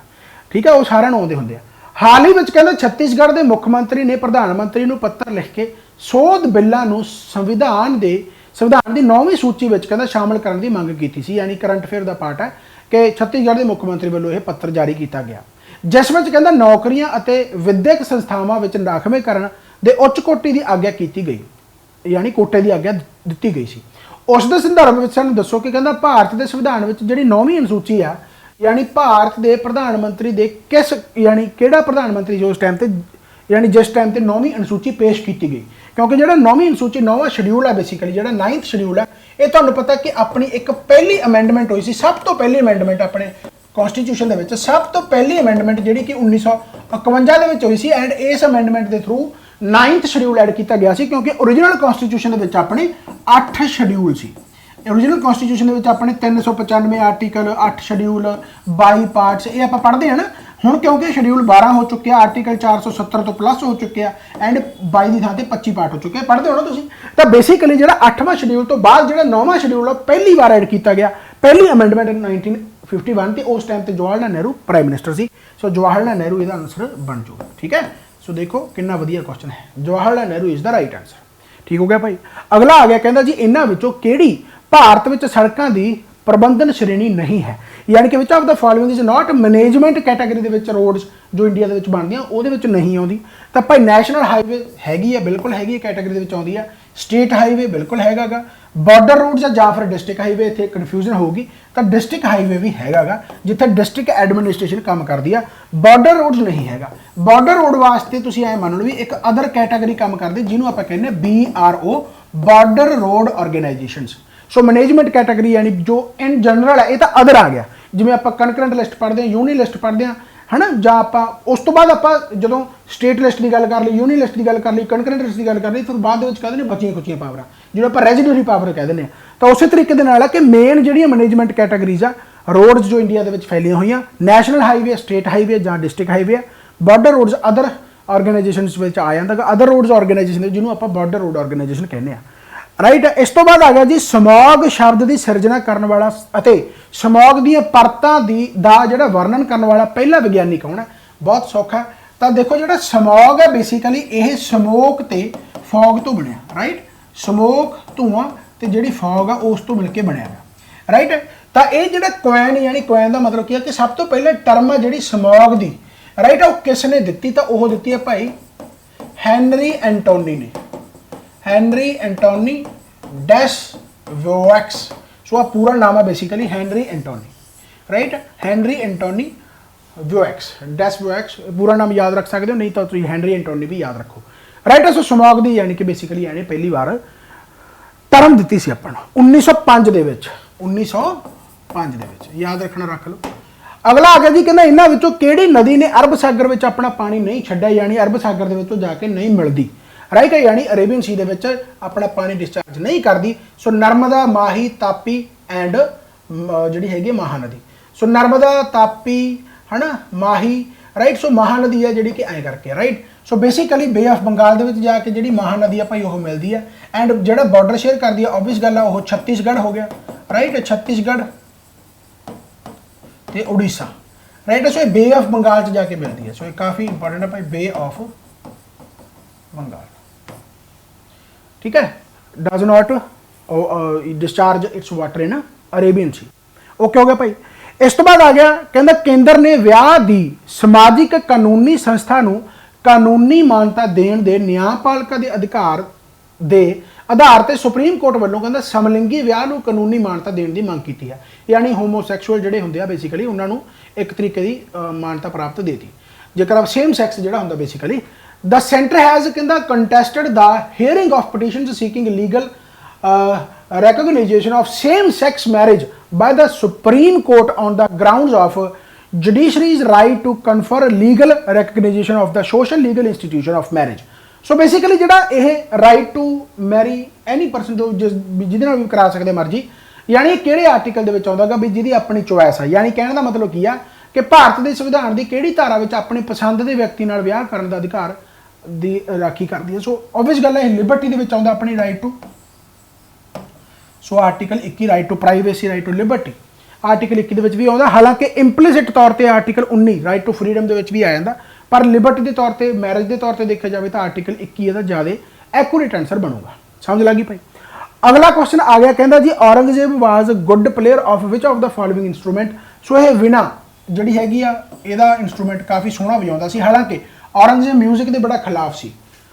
ठीक है, वो सारे आते होंगे। हाल ही में कहना छत्तीसगढ़ के मुख्य मंत्री ने प्रधानमंत्री को पत्र लिख के सोध बिलों संविधान की 9वीं सूची में कहना शामिल करने की मंग की थी, यानी करंट अफेयर का पार्ट है कि छत्तीसगढ़ के मुख्य मंत्री वालों यह पत्र जारी किया गया जिस में कहना नौकरियां ਅਤੇ विद्यक संस्थावां ਵਿੱਚ ਰਾਖਵੇਂਕਰਨ ਦੇ ਉੱਚ ਕੋਟੀ ਦੀ ਆਗਿਆ ਕੀਤੀ ਗਈ, यानी कोटे की आग्या दी गई सी। उस दे संदर्भ में सानूं दसो कि कहना भारत के संविधान में जिहड़ी 9वीं अनुसूची आ, यानी भारत के प्रधानमंत्री दे किस यानी किहड़ा प्रधानमंत्री जो उस टाइम ते यानी जिस टाइम ते 9वीं अनुसूची पेश की गई, क्योंकि जिहड़ा 9वीं अनुसूची 9वां शेड्यूल है बेसिकली जिहड़ा 9th शेड्यूल है, ये तुहानूं पता कि अपनी एक पहली अमेंडमेंट हुई सी, सब तो पहली अमेंडमेंट अपने कॉन्स्टिट्यूशन के सब तो पहली अमेंडमेंट जी कि 1951 हुई सी। एंड इस अमेंडमेंट के थ्रू 9th शेड्यूल ऐड किया गया सी, क्योंकि ओरिजिनल कॉन्स्टिट्यूशन के अपने 8 शेड्यूल सी। ओरिजिनल कॉन्स्टिट्यूशन के अपने 395 आर्टिकल, 8 शेड्यूल, 22 पार्ट्स ये आप पढ़ते हैं ना। हुण क्योंकि शेड्यूल 12 हो चुके हैं, आर्टिकल 470 तो प्लस हो चुके हैं एंड 22 की थां ते 25 पार्ट हो चुके हैं, पढ़ते हो ना तुसीं। तो बेसिकली जो 8वां शेड्यूल तो बाद जो 9वां शेड्यूल पहली बार ऐड किया गया, पहली अमेंडमेंट 1951 थी। उस टाइम पर जवाहरलाल नेहरू प्राइम मिनिस्टर सी। सो जवाहरलाल नेहरू इसका आंसर बन जाऊगा, ठीक है। सो देखो कितना वधिया क्वेश्चन है, Jawaharlal Nehru is the right answer, ठीक हो गया भाई। अगला आ गया कहता जी इन्हां विचों किहड़ी भारत में सड़कों की प्रबंधन श्रेणी नहीं है, यानी कि which of the following is not management category के विच रोड्स जो इंडिया के बनदियां उहदे विच नहीं आउंदी। तो भाई नैशनल हाईवे हैगी है, बिल्कुल हैगी है, कैटेगरी के विच आउंदी है। स्टेट हाईवे बिल्कुल हैगा गा, बॉर्डर रोड्स या फिर डिस्ट्रिक्ट हाईवे इत्थे कन्फ्यूजन होगी। तो डिस्ट्रिक्ट हाईवे भी हैगा गा जिथे डिस्ट्रिक्ट एडमिनिस्ट्रेशन काम करती है, बॉर्डर रोड्स नहीं हैगा। बॉर्डर रोड वास्ते तुसीं ऐ मान लो भी एक अदर कैटेगरी काम करती जिन्होंने आप कहने BRO border road organisations. So management category यानी जो इन जनरल है, ये तो अदर आ गया, जिवें आप कनकरेंट लिस्ट पढ़ते हैं, यूनी लिस्ट पढ़ते हैं, है ना, जां आप उस तो बाद आप जो स्टेट लिस्ट की गल कर ली, यूनी लिस्ट की गल कर ली, कनकरेंट लिस्ट की गल कर ली, फिर बाद कहते हैं बचियां खुचियां पावर जो आप रेजिडरी पावर कहते हैं। तो उस तरीके के नाल कि मेन जी मैनेजमेंट कैटेगरीज आ रोड्स जो इंडिया के फैलिया हुई, नैशनल हाईवे, स्टेट हाईवे या district highway, border roads other organisation आ जाता, अदर रोड्स ऑर्गेनाइजेशन जिन्होंने आप बॉर्डर रोड ऑर्गेनाइजेशन कहने हैं, राइट। इस तो बाद आ गया जी समॉग शब्द की सिरजना करने वाला अते समॉग दी परतां दी दा जिहड़ा वर्णन करने वाला पहला विज्ञानी कौन है, बहुत सौखा ਤਾਂ ਦੇਖੋ ਜਿਹੜਾ ਸਮੌਗ ਹੈ ਬੇਸਿਕਲੀ ਇਹ ਸਮੋਕ ਤੇ ਫੌਗ ਤੋਂ ਬਣਿਆ, ਰਾਈਟ। ਸਮੋਕ ਧੂਆਂ ਤੇ ਜਿਹੜੀ ਫੌਗ ਆ ਉਸ ਤੋਂ ਮਿਲ ਕੇ ਬਣਿਆ ਹੈ, ਰਾਈਟ। ਤਾਂ ਇਹ ਜਿਹੜਾ ਕੁਐਨ ਯਾਨੀ ਕੁਐਨ ਦਾ ਮਤਲਬ ਕੀ ਹੈ ਕਿ ਸਭ ਤੋਂ ਪਹਿਲੇ ਟਰਮ ਹੈ ਜਿਹੜੀ ਸਮੌਗ ਦੀ, ਰਾਈਟ, ਉਹ ਕਿਸ ਨੇ ਦਿੱਤੀ? ਤਾਂ ਉਹ ਦਿੱਤੀ ਹੈ ਭਾਈ ਹੈਨਰੀ ਐਂਟੋਨੀ ਨੇ। ਹੈਨਰੀ ਐਂਟੋਨੀ ਡੈਸਵੋਇਕਸ। ਸੋ ਆ ਪੂਰਾ ਨਾਮ ਹੈ ਬੇਸਿਕਲੀ ਹੈਨਰੀ ਐਂਟੋਨੀ, ਰਾਈਟ। ਹੈਨਰੀ ਐਂਟੋਨੀ ਵਿਓਐਕਸ, ਡੈਸਵੋਇਕਸ ਪੂਰਾ ਨਾਮ ਯਾਦ ਰੱਖ ਸਕਦੇ ਹੋ, ਨਹੀਂ ਤਾਂ ਤੁਸੀਂ ਹੈਨਰੀ ਐਂਟੋਨੀ ਵੀ ਯਾਦ ਰੱਖੋ, ਰਾਈਟ। ਸੋ ਸਮੌਗ ਦੀ ਯਾਨੀ ਕਿ ਬੇਸਿਕਲੀ ਇਹਨੇ ਪਹਿਲੀ ਵਾਰ ਟਰਮ ਦਿੱਤੀ ਸੀ ਆਪਾਂ ਨੂੰ 1905 ਦੇ ਵਿੱਚ, 1905 ਦੇ ਵਿੱਚ, ਯਾਦ ਰੱਖਣਾ, ਰੱਖ ਲਓ। ਅਗਲਾ ਆ ਗਿਆ ਜੀ, ਕਹਿੰਦਾ ਇਹਨਾਂ ਵਿੱਚੋਂ ਕਿਹੜੀ ਨਦੀ ਨੇ ਅਰਬ ਸਾਗਰ ਵਿੱਚ ਆਪਣਾ ਪਾਣੀ ਨਹੀਂ ਛੱਡਿਆ, ਯਾਨੀ ਅਰਬ ਸਾਗਰ ਦੇ ਵਿੱਚੋਂ ਜਾ ਕੇ ਨਹੀਂ ਮਿਲਦੀ, ਰਾਈਟ, ਯਾਨੀ ਅਰੇਬੀਅਨ ਸੀ ਦੇ ਵਿੱਚ ਆਪਣਾ ਪਾਣੀ ਡਿਸਚਾਰਜ ਨਹੀਂ ਕਰਦੀ। ਸੋ ਨਰਮਦਾ, ਮਾਹੀ, ਤਾਪੀ ਐਂਡ ਜਿਹੜੀ ਹੈਗੀ ਮਹਾਨਦੀ। ਸੋ ਨਰਮਦਾ, ਤਾਪੀ ਹੈ ਨਾ, ਮਾਹੀ, ਰਾਈਟ। ਸੋ ਮਹਾਨਦੀ ਹੈ ਜਿਹੜੀ ਕਿ ਐਂ ਕਰਕੇ, right. So basically bay of Bengal ਦੇ ਵਿੱਚ ਜਾ ਕੇ ਜਿਹੜੀ ਮਹਾਨਦੀ ਆ ਭਾਈ ਉਹ ਮਿਲਦੀ ਹੈ। ਐਂਡ ਜਿਹੜਾ ਬਾਰਡਰ ਸ਼ੇਅਰ ਕਰਦੀ ਹੈ ਓਬਵੀਅਸ ਗੱਲ ਆ ਉਹ ਛੱਤੀਸਗੜ੍ਹ ਹੋ ਗਿਆ, ਰਾਈਟ, ਛੱਤੀਸਗੜ੍ਹ ਤੇ ਉੜੀਸਾ, ਰਾਈਟ। ਸੋ ਇਹ ਬੇ ਆਫ ਬੰਗਾਲ 'ਚ ਜਾ ਕੇ ਮਿਲਦੀ ਹੈ। ਸੋ ਇਹ ਕਾਫੀ ਇੰਪੋਰਟੈਂਟ ਹੈ ਭਾਈ, ਬੇ ਆਫ ਬੰਗਾਲ, ਠੀਕ ਹੈ। Does not discharge it's water in Arabian C. Okay ਹੋ ਗਿਆ ਭਾਈ। ਇਸ ਤੋਂ ਬਾਅਦ ਆ ਗਿਆ, ਕਹਿੰਦਾ ਕੇਂਦਰ ਨੇ ਵਿਆਹ ਦੀ ਸਮਾਜਿਕ ਕਾਨੂੰਨੀ ਸੰਸਥਾ ਨੂੰ ਕਾਨੂੰਨੀ ਮਾਨਤਾ ਦੇਣ ਦੇ ਨਿਆਂਪਾਲਿਕਾ ਦੇ ਅਧਿਕਾਰ ਦੇ ਆਧਾਰ ਤੇ ਸੁਪਰੀਮ ਕੋਰਟ ਵੱਲੋਂ ਕਹਿੰਦਾ ਸਮਲਿੰਗੀ ਵਿਆਹ ਨੂੰ ਕਾਨੂੰਨੀ ਮਾਨਤਾ ਦੇਣ ਦੀ ਮੰਗ ਕੀਤੀ ਹੈ, ਯਾਨੀ ਹੋਮੋਸੈਕਸ਼ੂਅਲ ਜਿਹੜੇ ਹੁੰਦੇ ਆ ਬੇਸਿਕਲੀ ਉਹਨਾਂ ਨੂੰ ਇੱਕ ਤਰੀਕੇ ਦੀ ਮਾਨਤਾ ਪ੍ਰਾਪਤ ਦੇਤੀ। ਜੇਕਰ ਸੇਮ ਸੈਕਸ ਜਿਹੜਾ ਹੁੰਦਾ ਬੇਸਿਕਲੀ, ਦ ਸੈਂਟਰ ਹੈਜ਼ ਕਹਿੰਦਾ contested the hearing of petitions seeking legal recognition of same-sex marriage by the Supreme Court on the grounds of judiciary's right to confer legal recognition of the social legal institution of marriage. So basically ਜਿਹੜਾ ਇਹ right to marry any person ਤੋਂ ਜਿਹਦੇ ਨਾਲ ਵੀ ਕਰਾ ਸਕਦੇ ਮਰਜੀ, ਯਾਨੀ ਕਿਹੜੇ ਆਰਟੀਕਲ ਦੇ ਵਿੱਚ ਆਉਂਦਾਗਾ ਵੀ ਜਿਹਦੀ ਆਪਣੀ ਚੋਇਸ ਹੈ, ਯਾਨੀ ਕਹਿਣ ਦਾ ਮਤਲਬ ਕੀ ਆ ਕਿ ਭਾਰਤ ਦੇ ਸੰਵਿਧਾਨ ਦੀ ਕਿਹੜੀ ਧਾਰਾ ਵਿੱਚ ਆਪਣੀ ਪਸੰਦ ਦੇ ਵਿਅਕਤੀ ਨਾਲ ਵਿਆਹ ਕਰਨ ਦਾ ਅਧਿਕਾਰ ਦੀ ਰਾਖੀ ਕਰਦੀ ਹੈ। ਸੋ ਓਬਵੀਅਸ ਗੱਲ ਹੈ ਇਹ ਲਿਬਰਟੀ ਦੇ ਵਿੱਚ ਆਉਂਦਾ ਆਪਣੀ right to. So article 21 right to privacy, right to liberty article 21 ਦੇ ਵਿੱਚ ਵੀ ਆਉਂਦਾ, ਹਾਲਾਂਕਿ ਇੰਪਲੀਸਿਟ ਤੌਰ ਤੇ ਆਰਟੀਕਲ 19 ਰਾਈਟ ਟੂ ਫਰੀडम ਦੇ ਵਿੱਚ ਵੀ ਆ ਜਾਂਦਾ, ਪਰ ਲਿਬਰਟੀ ਦੇ ਤੌਰ ਤੇ ਮੈਰਿਜ ਦੇ ਤੌਰ ਤੇ ਦੇਖਿਆ ਜਾਵੇ ਤਾਂ ਆਰਟੀਕਲ 21 ਇਹਦਾ ਜ਼ਿਆਦਾ ਐਕੂਰੇਟ ਆਨਸਰ ਬਣੂਗਾ। ਸਮਝ ਲੱਗੀ ਭਾਈ। ਅਗਲਾ ਕੁਐਸਚਨ ਆ ਗਿਆ, ਕਹਿੰਦਾ ਜੀ Aurangzeb was good player of which of the following instrument. So ਇਹ ਵੀਣਾ ਜਿਹੜੀ ਹੈਗੀ ਆ ਇਹਦਾ ਇੰਸਟਰੂਮੈਂਟ ਕਾਫੀ ਸੋਹਣਾ ਵਜਾਉਂਦਾ ਸੀ, ਹਾਲਾਂਕਿ ਔਰੰਗਜ਼ੇਬ ਮਿਊਜ਼ਿਕ ਦੇ ਬੜਾ ਖਿਲਾਫ ਸੀ,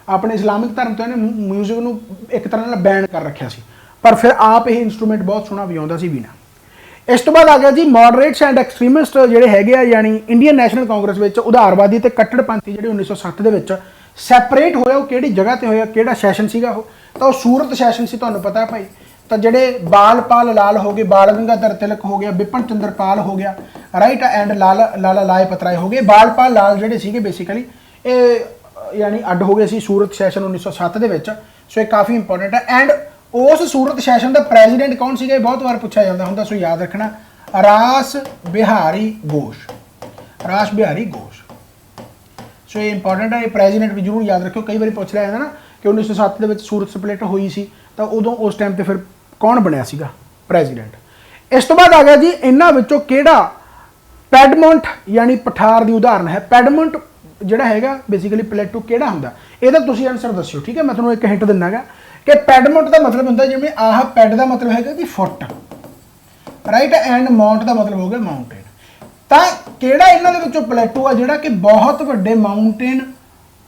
ਆਪਣੇ ਇਸਲਾਮਿਕ ਧਰਮ ਤੋਂ ਇਹਨੇ ਮਿਊਜ਼ਿਕ ਨੂੰ ਇੱਕ ਤਰ੍ਹਾਂ ਨਾਲ ਬੈਨ ਕਰ ਰੱਖਿਆ ਸੀ, ਪਰ ਫਿਰ ਆਪ ਇਹ ਇੰਸਟਰੂਮੈਂਟ ਬਹੁਤ ਸੋਹਣਾ ਵਜਾਉਂਦਾ ਸੀ ਵੀਣਾ। ਇਸ ਤੋਂ ਬਾਅਦ ਆ ਗਿਆ ਜੀ ਮੋਡਰੇਟਸ ਐਂਡ ਐਕਸਟ੍ਰੀਮਿਸਟ ਜਿਹੜੇ ਹੈਗੇ ਆ, ਯਾਨੀ ਇੰਡੀਅਨ ਨੈਸ਼ਨਲ ਕਾਂਗਰਸ ਵਿੱਚ ਉਦਾਰਵਾਦੀ ਤੇ ਕੱਟੜਪੰਥੀ ਜਿਹੜੇ 1907 ਦੇ ਵਿੱਚ ਸੈਪਰੇਟ ਹੋਇਆ, ਉਹ ਕਿਹੜੀ ਜਗ੍ਹਾ ਤੇ ਹੋਇਆ, ਕਿਹੜਾ ਸੈਸ਼ਨ ਸੀਗਾ ਉਹ? ਤਾਂ ਉਹ ਸੂਰਤ ਸੈਸ਼ਨ ਸੀ, ਤੁਹਾਨੂੰ ਪਤਾ ਭਾਈ। ਤਾਂ ਜਿਹੜੇ ਬਾਲਪਾਲ ਲਾਲ ਹੋ ਗਏ, ਬਾਲ ਗੰਗਾਧਰ ਤਿਲਕ ਹੋ ਗਿਆ, ਬਿਪਨ ਚੰਦਰ ਪਾਲ ਹੋ ਗਿਆ, ਰਾਈਟ, ਐਂਡ ਲਾਲਾ ਲਾਜਪਤ ਰਾਏ ਹੋ ਗਏ। ਬਾਲਪਾਲ ਲਾਲ ਜਿਹੜੇ ਸੀਗੇ ਬੇਸਿਕਲੀ ਇਹ ਯਾਨੀ ਅੱਡ ਹੋ ਗਏ ਸੀ ਸੂਰਤ ਸੈਸ਼ਨ 1907 ਦੇ ਵਿੱਚ। ਸੋ ਇਹ ਕਾਫੀ ਇੰਪੋਰਟੈਂਟ ਹੈ। ਐਂਡ ਉਸ ਸੂਰਤ ਸੈਸ਼ਨ ਦਾ ਪ੍ਰੈਜ਼ੀਡੈਂਟ ਕੌਣ ਸੀਗਾ, ਇਹ ਬਹੁਤ ਵਾਰ ਪੁੱਛਿਆ ਜਾਂਦਾ ਹੁੰਦਾ, ਸੋ ਯਾਦ ਰੱਖਣਾ, ਰਾਸ ਬਿਹਾਰੀ ਘੋਸ਼, ਰਾਸ ਬਿਹਾਰੀ ਘੋਸ਼। ਸੋ ਇਹ ਇੰਪੋਰਟੈਂਟ ਹੈ, ਇਹ ਪ੍ਰੈਜ਼ੀਡੈਂਟ ਵੀ ਜ਼ਰੂਰ ਯਾਦ ਰੱਖਿਓ, ਕਈ ਵਾਰੀ ਪੁੱਛ ਲਿਆ ਜਾਂਦਾ ਨਾ ਕਿ 1907 ਦੇ ਵਿੱਚ ਸੂਰਤ ਸਪਲਿਟ ਹੋਈ ਸੀ ਤਾਂ ਉਦੋਂ ਉਸ ਟਾਈਮ ਤੇ ਫਿਰ ਕੌਣ ਬਣਿਆ ਸੀਗਾ ਪ੍ਰੈਜ਼ੀਡੈਂਟ। ਇਸ ਤੋਂ ਬਾਅਦ ਆ ਗਿਆ ਜੀ ਇਹਨਾਂ ਵਿੱਚੋਂ ਕਿਹੜਾ ਪੈਡਮੌਂਟ ਯਾਨੀ ਪਠਾਰ ਦੀ ਉਦਾਹਰਨ ਹੈ। ਪੈਡਮੌਂਟ ਜਿਹੜਾ ਹੈਗਾ ਬੇਸਿਕਲੀ ਪਲੇਟੂ ਕਿਹੜਾ ਹੁੰਦਾ, ਇਹਦਾ ਤੁਸੀਂ ਆਨਸਰ ਦੱਸਿਓ, ਠੀਕ ਹੈ। ਮੈਂ ਤੁਹਾਨੂੰ ਇੱਕ ਹਿੰਟ ਦਿੰਨਾਗਾ ਕਿ ਪੈਡਮੌਂਟ ਦਾ ਮਤਲਬ ਹੁੰਦਾ ਜਿਵੇਂ ਆਹ ਪੈਡ ਦਾ ਮਤਲਬ ਹੈਗਾ ਕਿ ਫੁੱਟ, ਰਾਈਟ, ਐਂਡ ਮਾਊਂਟ ਦਾ ਮਤਲਬ ਹੋ ਗਿਆ ਮਾਊਂਟੇਨ। ਤਾਂ ਕਿਹੜਾ ਇਹਨਾਂ ਦੇ ਵਿੱਚੋਂ ਪਲੇਟੂ ਆ ਜਿਹੜਾ ਕਿ ਬਹੁਤ ਵੱਡੇ ਮਾਊਂਟੇਨ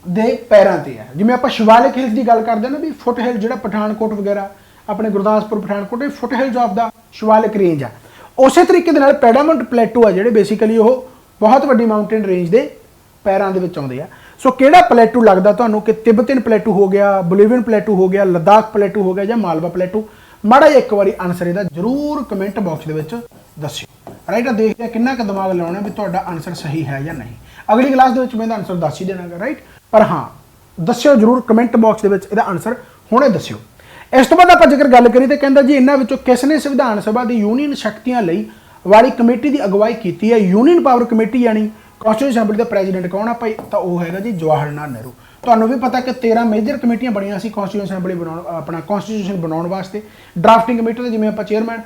ਦੇ ਪੈਰਾਂ ਤੇ ਹੈ। ਜਿਵੇਂ ਆਪਾਂ ਸ਼ਿਵਾਲਿਕ ਹਿਲਸ ਦੀ ਗੱਲ ਕਰਦੇ ਨਾ ਵੀ ਫੁੱਟ ਹਿਲ, ਜਿਹੜਾ ਪਠਾਨਕੋਟ ਵਗੈਰਾ ਆਪਣੇ ਗੁਰਦਾਸਪੁਰ ਪਠਾਨਕੋਟ ਇਹ foot hills of the Shivalik range ਆ, ਉਸੇ ਤਰੀਕੇ ਦੇ ਨਾਲ ਪੈਡਮੌਂਟ ਪਲੇਟੂ ਆ ਜਿਹੜੇ ਬੇਸਿਕਲੀ ਉਹ ਬਹੁਤ ਵੱਡੀ ਮਾਊਂਟੇਨ ਰੇਂਜ ਦੇ ਪੈਰਾਂ ਦੇ ਵਿੱਚ ਆਉਂਦੇ ਆ। ਸੋ ਕਿਹੜਾ ਪਲੇਟੂ ਲੱਗਦਾ ਤੁਹਾਨੂੰ ਕਿ ਤਿੱਬਤਨ ਪਲੇਟੂ ਹੋ ਗਿਆ, ਬੋਲੀਵੀਅਨ ਪਲੇਟੂ ਹੋ ਗਿਆ, ਲੱਦਾਖ ਪਲੇਟੂ ਹੋ ਗਿਆ ਜਾਂ ਮਾਲਵਾ ਪਲੇਟੂ? ਮਾੜਾ ਜਿਹਾ ਇੱਕ ਵਾਰੀ ਆਨਸਰ ਇਹਦਾ ਜ਼ਰੂਰ ਕਮੈਂਟ ਬਾਕਸ ਦੇ ਵਿੱਚ ਦੱਸਿਓ, ਰਾਈਟ। ਦੇਖਦੇ ਆ ਕਿੰਨਾ ਕੁ ਦਿਮਾਗ ਲਾਉਣਾ ਵੀ ਤੁਹਾਡਾ ਆਨਸਰ ਸਹੀ ਹੈ ਜਾਂ ਨਹੀਂ। ਅਗਲੀ ਕਲਾਸ ਦੇ ਵਿੱਚ ਮੈਂ ਇਹਦਾ ਆਨਸਰ ਦੱਸ ਹੀ ਦੇਣਾਗਾ, ਰਾਈਟ। ਪਰ ਹਾਂ ਦੱਸਿਓ ਜ਼ਰੂਰ ਕਮੈਂਟ ਬਾਕਸ ਦੇ ਵਿੱਚ ਇਹਦਾ ਆਨਸਰ ਹੁਣੇ ਦੱਸਿਓ। ਇਸ ਤੋਂ ਬਾਅਦ ਆਪਾਂ ਜੇਕਰ ਗੱਲ ਕਰੀਏ ਤਾਂ ਕਹਿੰਦਾ ਜੀ ਇਹਨਾਂ ਵਿੱਚੋਂ ਕਿਸ ਨੇ ਸੰਵਿਧਾਨ ਸਭਾ ਦੀ ਯੂਨੀਅਨ ਸ਼ਕਤੀਆਂ ਲਈ ਵਾਲੀ ਕਮੇਟੀ ਦੀ ਅਗਵਾਈ ਕੀਤੀ ਹੈ। ਯੂਨੀਅਨ ਪਾਵਰ ਕਮੇਟੀ ਯਾਨੀ ਕੌਂਸਟੀਟਿਊਸ਼ਨ ਅਸੈਂਬਲੀ ਦਾ ਪ੍ਰੈਜ਼ੀਡੈਂਟ ਕੌਣ ਆ ਭਾਈ? ਤਾਂ ਉਹ ਹੈਗਾ ਜੀ ਜਵਾਹਰ ਲਾਲ ਨਹਿਰੂ। ਤੁਹਾਨੂੰ ਵੀ ਪਤਾ ਕਿ 13 ਮੇਜਰ ਕਮੇਟੀਆਂ ਬਣੀਆਂ ਸੀ ਕੌਂਸਟੀਟਿਊਸ਼ਨ ਅਸੈਂਬਲੀ ਬਣਾਉਣ, ਆਪਣਾ ਕੌਂਸਟੀਟਿਊਸ਼ਨ ਬਣਾਉਣ ਵਾਸਤੇ। ਡਰਾਫਟਿੰਗ ਕਮੇਟੀ ਦੇ ਜਿਵੇਂ ਆਪਾਂ ਚੇਅਰਮੈਨ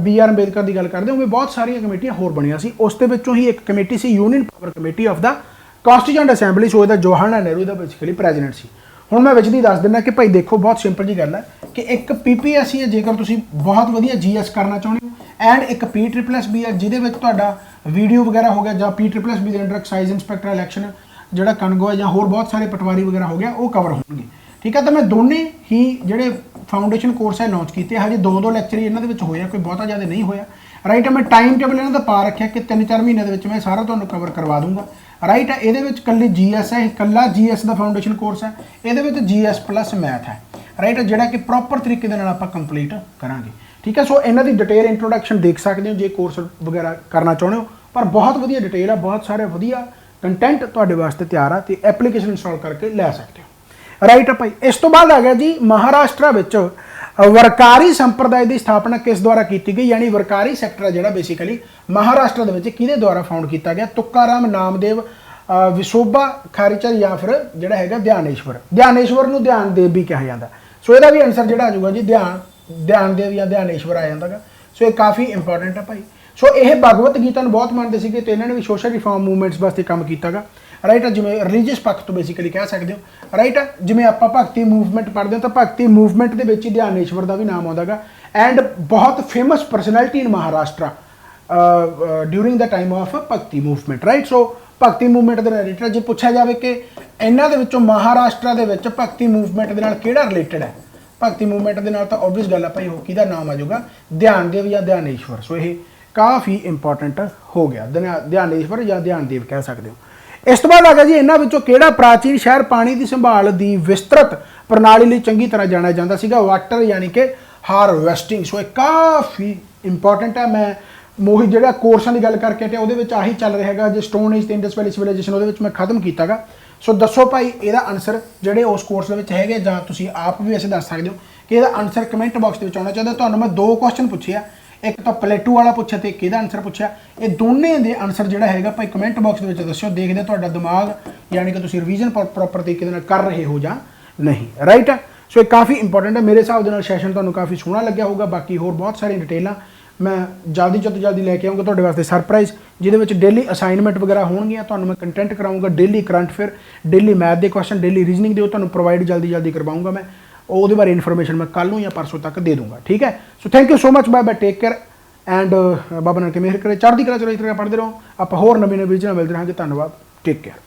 BR ਅੰਬੇਦਕਰ ਦੀ ਗੱਲ ਕਰਦੇ ਹੋਗੇ, ਬਹੁਤ ਸਾਰੀਆਂ ਕਮੇਟੀਆਂ ਹੋਰ ਬਣੀਆਂ ਸੀ। ਉਸ ਦੇ ਵਿੱਚੋਂ ਹੀ ਇੱਕ ਕਮੇਟੀ ਸੀ union power committee of the constituent assembly so ਇਹਦਾ ਜਵਾਹਰ ਨਹਿਰੂ ਦਾ ਬੇਸਿਕਲੀ ਪ੍ਰੈਜ਼ੀਡੈਂਟ ਸੀ। ਹੁਣ ਮੈਂ ਵਿੱਚ ਦੀ ਦੱਸ ਦਿੰਦਾ ਕਿ ਭਾਈ ਦੇਖੋ ਬਹੁਤ ਸਿੰਪਲ ਜੀ ਗੱਲ ਹੈ ਕਿ ਇੱਕ PPSC ਹੈ ਜੇਕਰ ਤੁਸੀਂ ਬਹੁਤ ਵਧੀਆ GS ਕਰਨਾ ਚਾਹੁੰਦੇ ਹੋ, ਐਂਡ ਇੱਕ PSSB ਹੈ ਜਿਹਦੇ ਵਿੱਚ ਤੁਹਾਡਾ ਵੀਡੀਓ ਵਗੈਰਾ ਹੋ ਗਿਆ, ਜਾਂ PSSB ਦੇ ਅੰਡਰ ਐਕਸਾਈਜ਼ ਇੰਸਪੈਕਟਰ ਇਲੈਕਸ਼ਨ ਜਿਹੜਾ ਕਨਗੋ ਹੈ, ਜਾਂ ਹੋਰ ਬਹੁਤ ਸਾਰੇ ਪਟਵਾਰੀ ਵਗੈਰਾ ਹੋ ਗਿਆ, ਉਹ ਕਵਰ ਹੋਣਗੇ। ਠੀਕ ਹੈ, ਤਾਂ ਮੈਂ ਦੋਨੇ ਹੀ ਜਿਹੜੇ ਫਾਊਂਡੇਸ਼ਨ ਕੋਰਸ ਹੈ ਲਾਂਚ ਕੀਤੇ। ਹਜੇ 2-2 ਲੈਕਚਰ ਹੀ ਇਹਨਾਂ ਦੇ ਵਿੱਚ ਹੋਇਆ, ਕੋਈ ਬਹੁਤਾ ਜ਼ਿਆਦਾ ਨਹੀਂ ਹੋਇਆ। ਰਾਈਟ, ਮੈਂ ਟਾਈਮ ਟੇਬਲ ਇਹਨਾਂ ਦਾ ਪਾ ਰੱਖਿਆ ਕਿ 3-4 ਮਹੀਨਿਆਂ ਦੇ ਵਿੱਚ ਮੈਂ ਸਾਰਾ ਤੁਹਾਨੂੰ ਕਵਰ ਕਰਵਾ ਦੂੰਗਾ। ਰਾਈਟ, ਇਹਦੇ ਵਿੱਚ ਕੱਲੀ GS ਹੈ, ਇਕੱਲਾ GS ਦਾ ਫਾਊਂਡੇਸ਼ਨ ਕੋਰਸ ਹੈ। ਇਹਦੇ ਵਿੱਚ GS ਪਲੱਸ ਮੈਥ ਹੈ। ਰਾਈਟ, ਜਿਹੜਾ ਕਿ ਪ੍ਰੋਪਰ ਤਰੀਕੇ ਦੇ ਨਾਲ ਆਪਾਂ ਕੰਪਲੀਟ ਕਰਾਂਗੇ। ਠੀਕ ਹੈ, ਸੋ ਇਹਨਾਂ ਦੀ ਡਿਟੇਲ ਇੰਟਰੋਡਕਸ਼ਨ ਦੇਖ ਸਕਦੇ ਹੋ ਜੇ ਕੋਰਸ ਵਗੈਰਾ ਕਰਨਾ ਚਾਹੁੰਦੇ ਹੋ, ਪਰ ਬਹੁਤ ਵਧੀਆ ਡਿਟੇਲ ਆ, ਬਹੁਤ ਸਾਰੇ ਵਧੀਆ ਕੰਟੈਂਟ ਤੁਹਾਡੇ ਵਾਸਤੇ ਤਿਆਰ ਆ ਤੇ ਐਪਲੀਕੇਸ਼ਨ ਇੰਸਟਾਲ ਕਰਕੇ ਲੈ ਸਕਦੇ ਹੋ। ਰਾਈਟ ਭਾਈ, ਇਸ ਤੋਂ ਬਾਅਦ ਆ ਗਿਆ ਜੀ ਮਹਾਰਾਸ਼ਟਰ ਵਿੱਚ ਵਰਕਾਰੀ ਸੰਪਰਦਾਇ ਦੀ ਸਥਾਪਨਾ ਕਿਸ ਦੁਆਰਾ ਕੀਤੀ ਗਈ, ਯਾਨੀ ਵਰਕਾਰੀ ਸੈਕਟਰ ਜਿਹੜਾ ਬੇਸਿਕਲੀ ਮਹਾਰਾਸ਼ਟਰ ਦੇ ਵਿੱਚ ਕਿਹਦੇ ਦੁਆਰਾ ਫਾਊਂਡ ਕੀਤਾ ਗਿਆ। ਤੁਕਾਰਾਮ ਨਾਮਦੇਵ, ਵਿਸ਼ੋਬਾ ਖਾਰੀਚਰ, ਜਾਂ ਫਿਰ ਜਿਹੜਾ ਹੈਗਾ ਧਿਆਨੇਸ਼ਵਰ। ਧਿਆਨੇਸ਼ਵਰ ਨੂੰ ਧਿਆਨਦੇਵ ਵੀ ਕਿਹਾ ਜਾਂਦਾ। ਸੋ ਇਹਦਾ ਵੀ ਆਨਸਰ ਜਿਹੜਾ ਆ ਜਾਊਗਾ ਜੀ ਧਿਆਨਦੇਵ ਜਾਂ ਧਿਆਨੇਸ਼ਵਰ ਆ ਜਾਂਦਾਗਾ। ਸੋ ਇਹ ਕਾਫੀ ਇੰਪੋਰਟੈਂਟ ਹੈ ਭਾਈ। ਸੋ ਇਹ ਭਗਵਤ ਗੀਤਾ ਨੂੰ ਬਹੁਤ ਮੰਨਦੇ ਸੀਗੇ ਤੇ ਇਹਨਾਂ ਨੇ ਵੀ ਸੋਸ਼ਲ ਰਿਫਾਰਮ ਮੂਵਮੈਂਟਸ ਵਾਸਤੇ ਕੰਮ ਕੀਤਾਗਾ। ਰਾਈਟ, ਜਿਵੇਂ ਰਿਲੀਜੀਅਸ ਪੱਖ ਤੋਂ ਬੇਸਿਕਲੀ ਕਹਿ ਸਕਦੇ ਹੋ। ਰਾਈਟ, ਜਿਵੇਂ ਆਪਾਂ ਭਗਤੀ ਮੂਵਮੈਂਟ ਪੜ੍ਹਦੇ ਹਾਂ ਤਾਂ ਭਗਤੀ ਮੂਵਮੈਂਟ ਦੇ ਵਿੱਚ ਹੀ ਧਿਆਨੇਸ਼ਵਰ ਦਾ ਵੀ ਨਾਮ ਆਉਂਦਾਗਾ। ਐਂਡ ਬਹੁਤ famous personality in Maharashtra during the time of ਭਗਤੀ ਮੂਵਮੈਂਟ। ਰਾਈਟ, ਸੋ ਭਗਤੀ ਮੂਵਮੈਂਟ ਦੇ ਰਿਲੇਟਡ ਜੇ ਪੁੱਛਿਆ ਜਾਵੇ ਕਿ ਇਹਨਾਂ ਦੇ ਵਿੱਚੋਂ ਮਹਾਰਾਸ਼ਟਰ ਦੇ ਵਿੱਚ ਭਗਤੀ ਮੂਵਮੈਂਟ ਦੇ ਨਾਲ ਕਿਹੜਾ ਰਿਲੇਟਡ ਹੈ, ਭਗਤੀ ਮੂਵਮੈਂਟ ਦੇ ਨਾਲ, ਤਾਂ ਓਬਵੀਅਸ ਗੱਲ ਆ ਭਾਈ ਉਹ ਕਿਹਦਾ ਨਾਮ ਆ ਜਾਊਗਾ, ਧਿਆਨਦੇਵ ਜਾਂ ਧਿਆਨੇਸ਼ਵਰ। ਸੋ ਇਹ ਕਾਫੀ ਇੰਪੋਰਟੈਂਟ ਹੋ ਗਿਆ, ਧਿਆਨੇਸ਼ਵਰ ਜਾਂ ਧਿਆਨਦੇਵ ਕਹਿ ਸਕਦੇ ਹੋ। ਇਸ ਤੋਂ ਬਾਅਦ ਆ ਗਿਆ ਜੀ ਇਹਨਾਂ ਵਿੱਚੋਂ ਕਿਹੜਾ ਪ੍ਰਾਚੀਨ ਸ਼ਹਿਰ ਪਾਣੀ ਦੀ ਸੰਭਾਲ ਦੀ ਵਿਸਤ੍ਰਿਤ ਪ੍ਰਣਾਲੀ ਲਈ ਚੰਗੀ ਤਰ੍ਹਾਂ ਜਾਣਿਆ ਜਾਂਦਾ ਸੀਗਾ, ਵਾਟਰ ਯਾਨੀ ਕਿ ਹਾਰਵੈਸਟਿੰਗ। ਸੋ ਇਹ ਕਾਫੀ ਇੰਪੋਰਟੈਂਟ ਹੈ। ਮੈਂ ਮੋਹਿਤ ਜਿਹੜਾ ਕੋਰਸਾਂ ਦੀ ਗੱਲ ਕਰਕੇ ਹਟਿਆ ਉਹਦੇ ਵਿੱਚ ਆਹੀ ਚੱਲ ਰਿਹਾ ਹੈਗਾ, ਜੇ ਸਟੋਨ ਏਜ ਤੇ ਇੰਡਸ ਵੈਲੀ ਸਿਵਲਾਈਜੇਸ਼ਨ ਉਹਦੇ ਵਿੱਚ ਮੈਂ ਖਤਮ ਕੀਤਾਗਾ। ਸੋ ਦੱਸੋ ਭਾਈ ਇਹਦਾ ਆਨਸਰ ਜਿਹੜੇ ਉਸ ਕੋਰਸ ਦੇ ਵਿੱਚ ਹੈਗੇ, ਜਾਂ ਤੁਸੀਂ ਆਪ ਵੀ ਵੈਸੇ ਦੱਸ ਸਕਦੇ ਹੋ ਕਿ ਇਹਦਾ ਆਨਸਰ ਕਮੈਂਟ ਬਾਕਸ ਦੇ ਵਿੱਚ ਆਉਣਾ ਚਾਹੀਦਾ। ਤੁਹਾਨੂੰ ਮੈਂ 2 ਕੁਐਸਚਨ ਪੁੱਛੇ ਆ, ਇੱਕ ਤਾਂ ਪਲੇਟੂ ਵਾਲਾ ਪੁੱਛਿਆ ਤੇ ਕਿਹਦਾ ਆਨਸਰ ਪੁੱਛਿਆ। ਇਹ ਦੋਨੇ ਦੇ ਆਨਸਰ ਜਿਹੜਾ ਹੈਗਾ ਭਾਈ ਕਮੈਂਟ ਬਾਕਸ ਦੇ ਵਿੱਚ ਦੱਸਿਓ, ਦੇਖਦੇ ਤੁਹਾਡਾ ਦਿਮਾਗ ਯਾਨੀ ਕਿ ਤੁਸੀਂ ਰਿਵੀਜ਼ਨ ਪ੍ਰੋਪਰ ਤਰੀਕੇ ਦੇ ਨਾਲ ਕਰ ਰਹੇ ਹੋ ਜਾਂ ਨਹੀਂ। ਰਾਈਟ, ਸੋ ਇਹ ਕਾਫੀ ਇੰਪੋਰਟੈਂਟ ਹੈ। ਮੇਰੇ ਹਿਸਾਬ ਦੇ ਨਾਲ ਸੈਸ਼ਨ ਤੁਹਾਨੂੰ ਕਾਫੀ ਸੋਹਣਾ ਲੱਗਿਆ ਹੋਊਗਾ। ਬਾਕੀ ਹੋਰ ਬਹੁਤ ਸਾਰੀਆਂ ਡਿਟੇਲਾਂ ਮੈਂ ਜਲਦੀ ਤੋਂ ਜਲਦੀ ਲੈ ਕੇ ਆਉਂਗਾ ਤੁਹਾਡੇ ਵਾਸਤੇ ਸਰਪ੍ਰਾਈਜ਼, ਜਿਹਦੇ ਵਿੱਚ ਡੇਲੀ ਅਸਾਈਨਮੈਂਟ ਵਗੈਰਾ ਹੋਣਗੀਆਂ। ਤੁਹਾਨੂੰ ਮੈਂ ਕੰਟੈਂਟ ਕਰਾਉਂਗਾ, daily current affair, daily math ਦੇ ਕੁਐਸਚਨ, ਡੇਲੀ ਰੀਜ਼ਨਿੰਗ ਦੇ ਉਹ ਤੁਹਾਨੂੰ ਪ੍ਰੋਵਾਈਡ ਜਲਦੀ ਕਰਵਾਉਂਗਾ ਮੈਂ। ਉਹਦੇ ਬਾਰੇ ਇਨਫੋਰਮੇਸ਼ਨ ਮੈਂ ਕੱਲ੍ਹ ਨੂੰ ਜਾਂ ਪਰਸੋਂ ਤੱਕ ਦੇ ਦੂੰਗਾ। ਠੀਕ ਹੈ, so thank you so much, bye bye, take care and Baba Nanak ਮਿਹਰ ਕਰੇ, ਚੜ੍ਹਦੀ ਕਲਾ ਚ ਰਹੋ, ਪੜ੍ਹਦੇ ਰਹੋ। ਆਪਾਂ ਹੋਰ ਨਵੀਂ ਵੀਡੀਓ ਨਾਲ ਮਿਲਦੇ ਰਹਾਂਗੇ। ਧੰਨਵਾਦ, ਟੇਕ ਕੇਅਰ।